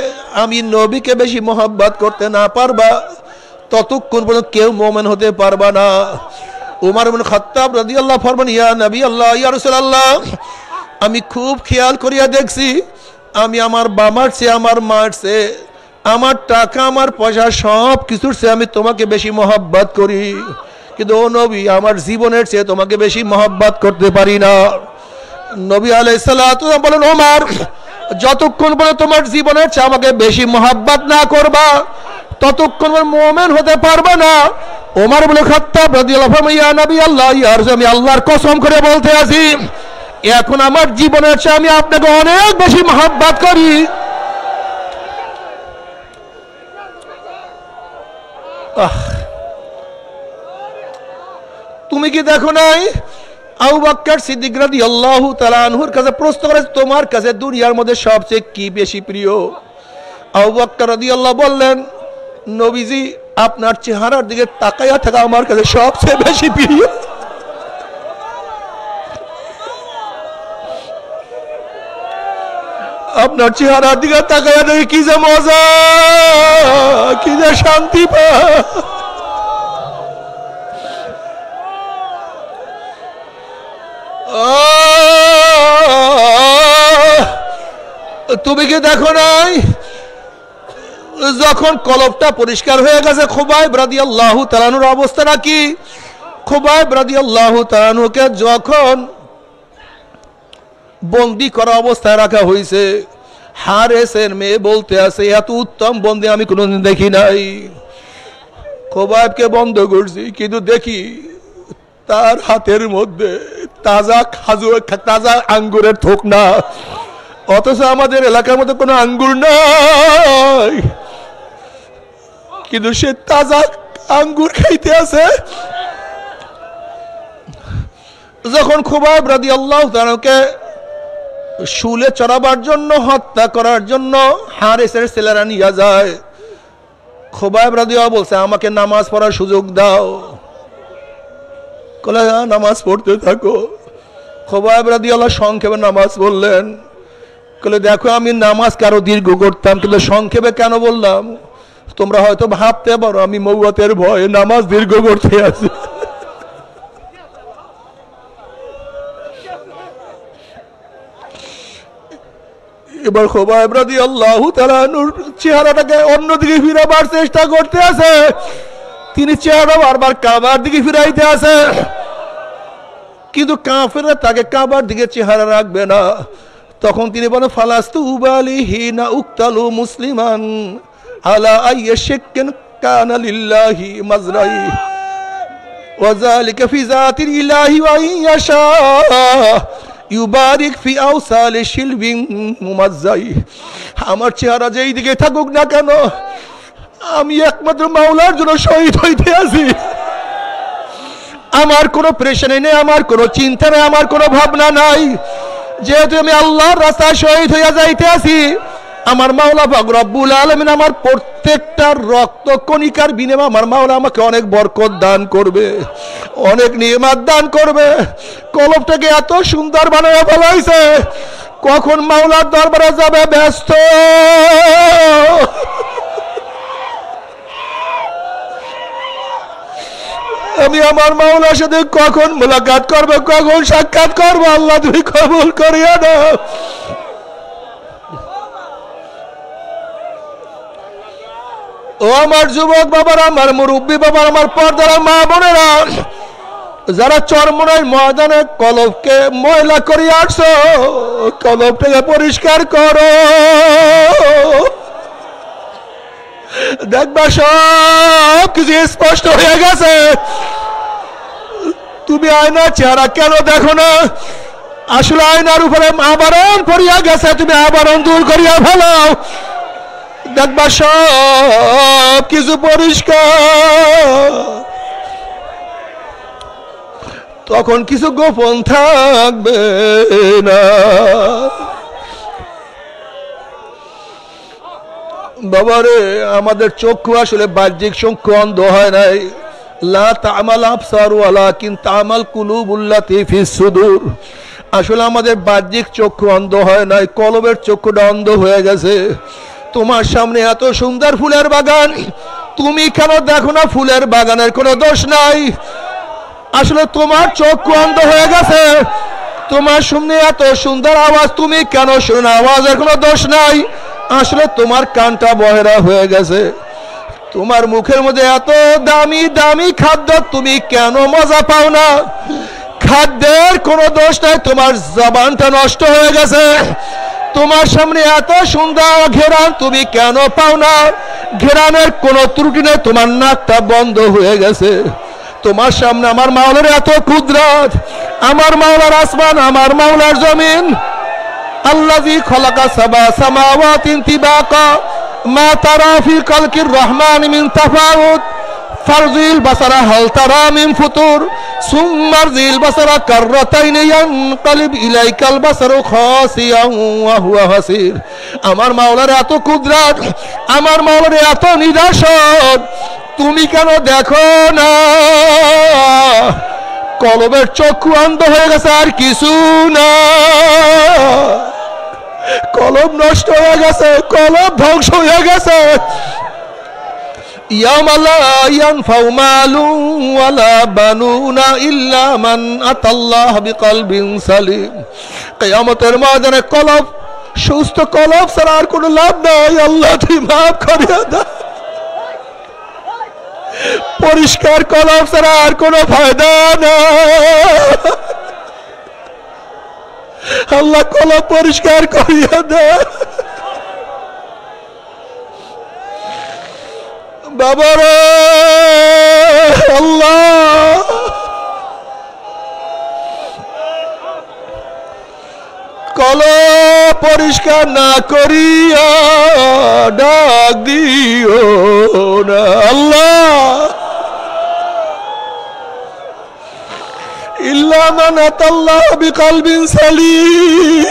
আমি নবীকে বেশি মহব্বত করতে না পারবা, ততক্ষণ পর্যন্ত কেউ মুমিন হতে পারবা না। উমর ইবনে খাত্তাব রাদিয়াল্লাহু ফরমান ইয়া নবী আল্লাহ, ইয়া রাসূলুল্লাহ, আমি খুব খেয়াল করিয়া দেখছি, আমি আমার বাবার চেয়ে, আমার মার চেয়ে, আমার টাকা, আমার পয়সা, সব কিছুর চেয়ে আমি তোমাকে বেশি মহব্বত করি, কিন্তু ও নবী আমার জীবনের চেয়ে তোমাকে বেশি মহব্বত করতে পারি না। নবী আলাইহিস সালাতু ওয়াস সালাম বলেন ওমর, যতক্ষণ পর্যন্ত তোমার জীবনের চেয়ে আমাকে বেশি মহব্বত না করবা, ততক্ষণ মুমিন হতে পারবে না। ওমর ইবনে খাত্তাব রাদিয়াল্লাহু আনহু ইয়া নবী আল্লাহ, ইয়া রাসূল, আমি আল্লাহর কসম করে বলতে আছি, এখন আমার জীবনের চেয়ে আমি আপনাকে অনেক বেশি মহব্বত করি। তুমি কি দেখো নাই আবু বকর সিদ্দিক রাদিয়াল্লাহু তাআলা আনহুর কাছে প্রশ্ন করে, তোমার কাছে দুনিয়ার মধ্যে সবচেয়ে কি বেশি প্রিয়? আবু বকর রাদিয়াল্লাহু বললেন, নবীজি আপনার চেহারার দিকে তাকায়া থাকা আমার কাছে সবচেয়ে বেশি প্রিয়। আপনার চেহারার দিকে তাকায়া দেখে কি যে মজা, কি যে শান্তি পায়। তুমি কি দেখো নাই যখন কলবটা পরিষ্কার হয়ে গেছে, খুবাইব রাদিয়াল্লাহু তাআলা আনহুর অবস্থাটা কি? খুবাইব রাদিয়াল্লাহু তাআলা আনহুকে যখন বন্দি করা অবস্থায় রাখা হয়েছে। হারেসের মেয়ে বলতে আছে এত উত্তম বন্দি আমি কোনোদিন দেখি নাই। খোবাইবকে বন্ধ করছি, কিন্তু দেখি তার হাতের মধ্যে তাজা খাজুর, তাজা আঙ্গুরের থোক না, অথচ আমাদের এলাকার মধ্যে কোনো আঙ্গুর নাই, কিন্তু সে তাজা আঙ্গুর খাইতে আছে। যখন খোবাইব রাদিয়াল্লাহু তাআলাকে শুলে চড়াবার জন্য, হত্যা করার জন্য হারেসের ছেলেরা নিয়ে যায়, খোবাইব রাদিয়াল্লাহু বলছে আমাকে নামাজ পড়ার সুযোগ দাও। কলে নামাজ পড়তে থাকো। খোবাইব রাদিয়াল্লাহু সংক্ষেপে নামাজ পড়লেন। কলে দেখো আমি নামাজ কারো দীর্ঘ করতাম, কিন্তু সংক্ষেপে কেন বললাম? তোমরা হয়তো ভাবতে পারো আমি মৌয়াতের ভয়ে নামাজ দীর্ঘ করতে আছি। এবার খোবাইব রাদিয়াল্লাহু তাআলা চেহারাটাকে অন্যদিকে ফিরাবার চেষ্টা করতে আছে। তিনি চেহারা বারবার কাবার দিকে ফিরাইতে আছে, কিন্তু কাফেররা তাকে কাবার দিকে চেহারা রাখবে না। তখন তিনি বলেন ফালাস্তু উবালি হিনা উক্তালু মুসলিমান আলা আইয়ি শাক্কিন কানা লিল্লাহি মাজরাই ওয়া যালিকা ফি যাতিল ইলাহি ওয়া ইয়াশা ইউবারিক ফি আওসালি শিলবিন মুমাজ্জাই। আমার চেহারা যেই দিকে থাকুক না কেন, আমি একমাত্র মাওলার জন্য শহীদ হইতে আছি। আমার কোনো প্রেশারে নেই, আমার কোনো চিন্তা নেই, আমার কোনো ভাবনা নাই। যেহেতু আমি আল্লাহর রাস্তায় শহীদ হইয়া যাইতে আছি, আমার মাওলা পাক রব্বুল আলামিন আমার প্রত্যেকটা রক্ত কণিকার বিনিময়ে আমার মাওলা আমাকে অনেক বরকত দান করবে, অনেক নিয়ামত দান করবে। কলবটাকে এত সুন্দর বানায় ফেলাইছে, কখন মাওলার দরবারে যাবে ব্যস্ত। আমি আমার মাওলার সাথে কখন মুলাকাত করবো, কখন সাক্ষাৎ করবো, আল্লাহ তুমি কবুল করিয়া দাও। ও আমার যুবক বাবারা, আমার মুরব্বী বাবার, আমার পর্দার মা বোনেরা, যারা চরমনাইর ময়দানে কলবকে ময়লা করিয়া আসছো, কলবটাকে পরিষ্কার করো। দেখবা সব কিছু স্পষ্ট হয়ে গেছে। তুমি আয়নার চেহারা কেন দেখো না? আসলে আয়নার উপরে আবরণ পড়িয়া গেছে, তুমি আবরণ দূর করিয়া ফেলাও, দেখবা সব কিছু পরিষ্কার। তখন কিছু গোপন থাকবে না। বাবারে, আমাদের চক্ষু আসলে বাহ্যিক চক্ষু অন্ধ হয় নাই। লা তা'মাল আবসার ওয়ালাকিন তা'মাল কুলুবুল্লাতী ফিস সুদূর। আসলে আমাদের বাহ্যিক চক্ষু অন্ধ হয় নাই, কলবের চক্ষুটা অন্ধ হয়ে গেছে। তোমার সামনে এত সুন্দর ফুলের বাগান, তুমি কেন দেখো না ফুলের বাগানের কোনো দোষ নাই? আসলে তোমার চক্ষু অন্ধ হয়ে গেছে। তোমার সামনে এত সুন্দর আওয়াজ, তুমি কেন শোনো না আওয়াজের কোনো দোষ নাই? আসলে তোমার কানটা বহেরা হয়ে গেছে। তোমার মুখের মধ্যে এত দামি দামি খাদ্য, তুমি কেন মজা পাও না? খাদ্যের কোনো দোষ নাই, তোমার জবানটা নষ্ট হয়ে গেছে। তোমার সামনে এত সুন্দর ঘেরান, তুমি কেন পাও না? ঘেরানের কোনো ত্রুটি নেই, তোমার নাকটা বন্ধ হয়ে গেছে। তোমার সামনে আমার মাওলার এত কুদরত, আমার মাওলার আসমান, আমার মাওলার জমিন। আল্লাযী খালাকা সাবা সামাওয়াতিন তিবাকা মা তারা ফি খালকির রহমান মিন তাফাউত ফারজিল বাসারা হাল তারা মিন ফুতুর সুম্মারজিল বাসারা কাররাতাইন ইয়ানকালিব ইলাইকাল বাসারু খাসিয়ান ওয়া হুয়া হাসির। আমার মাওলার এত কুদরত, আমার মাওলার এত নিদর্শন, তুমি কেন দেখো না? কলবের চক্ষু অন্ধ হয়ে গেছে, আর কিছু না। কলব নষ্ট হয়ে গেছে, কলব ধ্বংস হয়ে গেছে। ইয়াওমা লা ইয়ানফাউ মালুন ওয়ালা বানুনা ইল্লা মান আতাল্লাহ বিকলবিন সালিম। কিয়ামতের ময়দানে কলব, সুস্থ কলব ছাড়া আর কোনো লাভ নাই। আল্লাহ তুমি মাফ করিয়া দাও। পরিষ্কার কলব ছাড়া আর কোনো ফায়দা নাই। আল্লাহ কলব পরিষ্কার করিয়া দেয় বাবারে আল্লাহ কলব পরিষ্কার না করিয়া ডাক দিও না আল্লাহ ইল্লা মান আতাল্লাহ বিকলবিন সালিম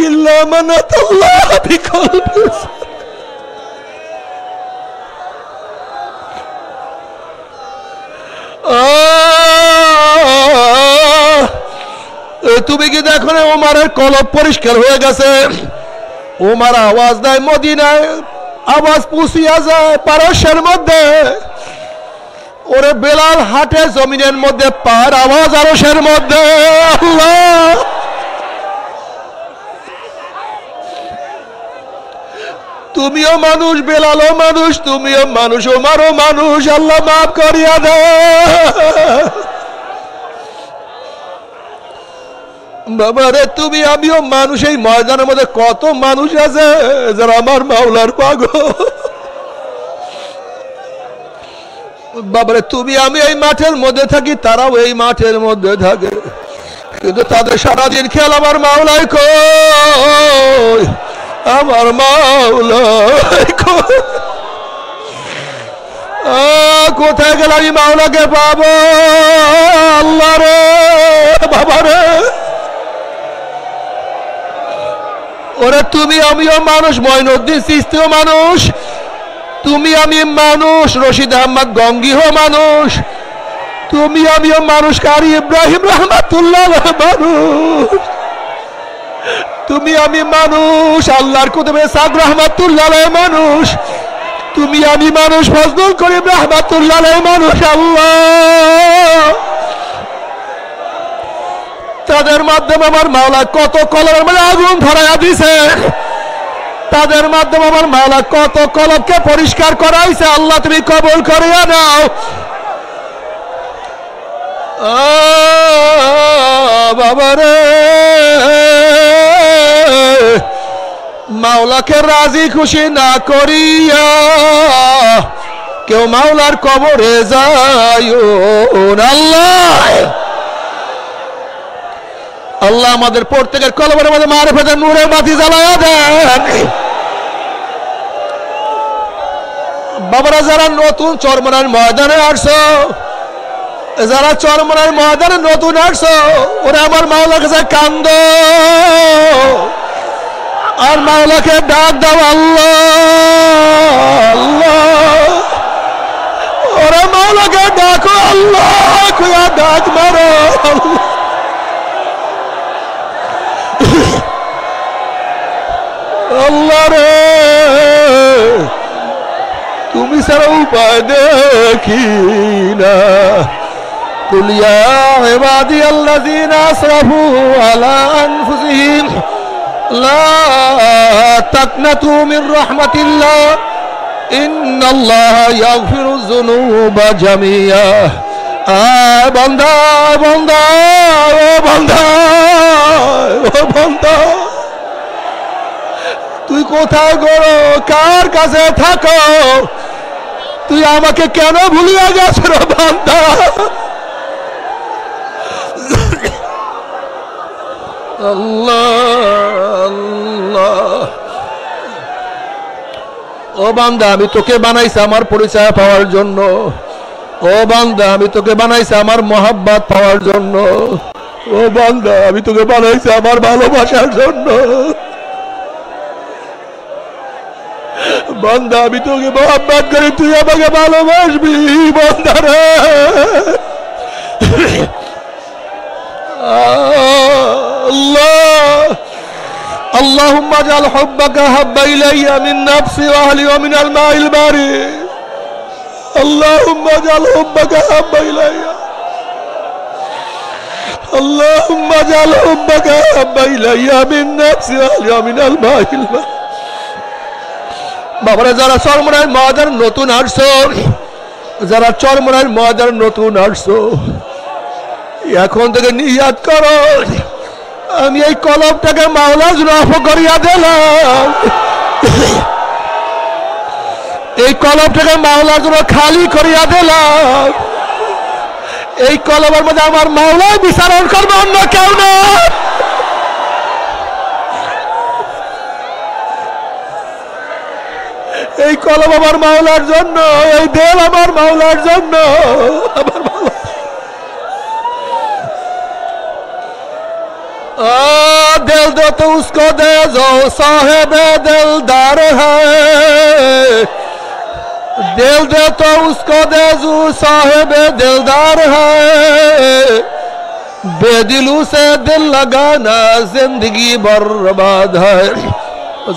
ইল্লা মান আতাল্লাহ বিকলবিন তুমি কি দেখো না ওমরের কলব পরিষ্কার হয়ে গেছে ওমর আওয়াজ দেয় মদিনায় আওয়াজ পৌঁছিয়া যায় পারস্যের মধ্যে ওরে বেলাল হাটে জমিনের মধ্যে পার আওয়াজ আরশের মধ্যে আল্লাহ তুমিও মানুষ বেলালও মানুষ তুমিও মানুষ ওমরও মানুষ আল্লাহ মাফ করিয়া দাও বাবারে তুমি আমিও মানুষ এই ময়দানের মধ্যে কত মানুষ আছে যারা আমার মাওলার পাগল বাবারে তুমি আমি এই মাঠের মধ্যে থাকি তারাও এই মাঠের মধ্যে থাকে কিন্তু তাদের সারাদিন খেয়াল আমার মাওলাই কই আমার মাওলাই কই কোথায় গেলে আমি মাওলাকে পাবো আল্লাহ রে বাবা রে ওরে তুমি আমিও মানুষ মঈনুদ্দিন চিশতিও মানুষ তুমি আমি মানুষ রশিদ আহমদ গঙ্গিও মানুষ তুমি আমিও মানুষ কারি ইব্রাহিম রহমাতুল্লাহ মানুষ তুমি আমি মানুষ আল্লাহর কুতুবে সাদ রহমাতুল্লাহ মানুষ তুমি আমি মানুষ ফজলুল করিম রহমাতুল্লাহ মানুষ আল্লাহ তাদের মাধ্যমে আমার মাওলা কত কলবের মধ্যে আগুন ধরাইয়া দিছে তাদের মাধ্যমে আমার মাওলা কত কলবকে পরিষ্কার করাইছে আল্লাহ তুমি কবুল করিয়া নাও বাবারে মাওলাকে রাজি খুশি না করিয়া কেউ মাওলার কবরে যায় আল্লাহ আল্লাহ আমাদের প্রত্যেকের কলবের মধ্যে মারিফতের নূরের বাতি জ্বালায়া দেন বাবারা যারা নতুন চরমনার ময়দানে আসছো যারা চরমনার ময়দানে নতুন আসছো ওরা আমার মাওলার কাছে কান্দো আর মাওলাকে ডাক দাও আল্লাহ আল্লাহ ওরা মাওলাকে ডাকো আল্লাহ কুয়া ডাক মারো আল্লাহ রে তুমি ছাড়া উপায় দেখি না কুল ইয়া ইবাদিয়াল্লাযীনা আসরাফু আলা আনফুসিহিম লা তাকনাতু মির রাহমাতিল্লাহ ইন্নাল্লাহা ইয়াগফিরুয যুনুবা জামিয়া বান্দা বান্দা ও বান্দা ও বান্দা তুই কোথায় গড়ো কার কাছে থাকো তুই আমাকে কেন ভুলিয়া গেছ রে বান্দা আল্লাহ আল্লাহ ও বান্দা আমি তোকে বানাইছি আমার পরিচয় পাওয়ার জন্য ও বান্দা আমি তোকে বানাইছি আমার মহব্বত পাওয়ার জন্য ও বান্দা আমি তোকে বানাইছি আমার ভালোবাসার জন্য বান্দা আমি তোকে মহব্বত করি তুই আমাকে ভালোবাসবি বান্দা রে আল্লাহ اللهم اجعل حبك احب الي من نفسي واهلي ومن الماء البارد اللهم اجعل حبك احب الي اللهم اجعل حبك احب الي من نفسي واهلي ومن الماء البارد বাবারা যারা চরমনার ময়দান নতুন আসছো যারা চরমনার ময়দান নতুন আসছো এখন থেকে নিয়াত করো, আমি এই কলমটাকে মাওলার জন্য অফ করিয়া দিলাম, এই কলমটাকে মাওলার জন্য খালি করিয়া দিলাম। এই কলমের মধ্যে আমার মাওলাই বিচারণ করবে, অন্য কেউ না। এই কলম আমার মাওলার জন্য, এই দেল আমার মাওলার জন্য, আমার মাওলা। दिल दो तो उसको दे जो साहेब दिलदार है, दिल दे तो उसको दे जो साहेब दिलदार है, बेदिलू से दिल लगाना जिंदगी बर्बाद है।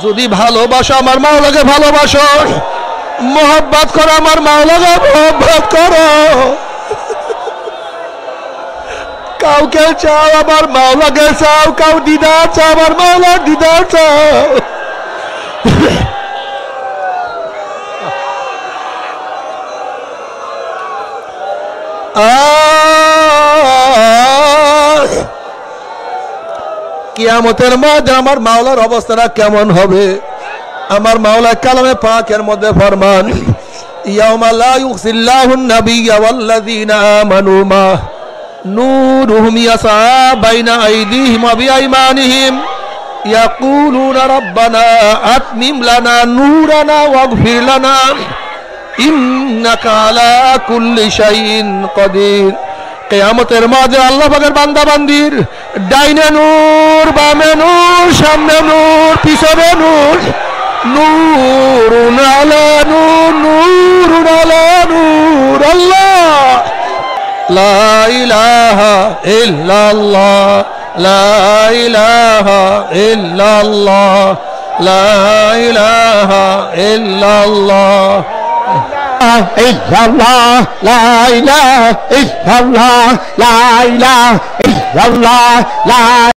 যদি ভালোবাসো আমার মাওলাকে ভালোবাসো, মোহাব্বত করো আমার মাওলাকে মোহাব্বত করো। কাউকে চাও আমার মাওলাকে চাও, কাউ দিদার চাও আমার মাওলার দিদার চাও। কিয়ামতের মাঝে আমার মাওলার অবস্থাটা কেমন হবে? আমার মাওলা কালামে পাকের মধ্যে ফরমান, ইয়াউমা লা ইউখজিল্লাহুন নাবিয়্যা ওয়াল্লাযীনা আমানু মা নূরুহুম ইয়াসআ বাইনা আইদিহিম ওয়া বিআইমানিহিম ইয়াকুলুনা রাব্বানা আতমিম লানা নূরানা ওয়াগফির লানা ইন্নাকা আলা কুল্লি শাইইন কাদির। কিয়ামতের মাঝে আল্লাহ পাকের বান্দা বান্দির ডাইনে নূর, বামে নূর, সামনে নূর, পিছনে নূর, নূরুন আলা নূর, নূরুন আলা নূর। আল্লাহ লা ইলাহা ইল্লাল্লাহ, লা ইলাহা ইল্লাল্লাহ, লা ইলাহা ইল্লাল্লাহ, ইল্লাল্লাহ, লা ইলাহা ইল্লাল্লাহ, লা ইলাহা ইল্লাল্লাহ, লা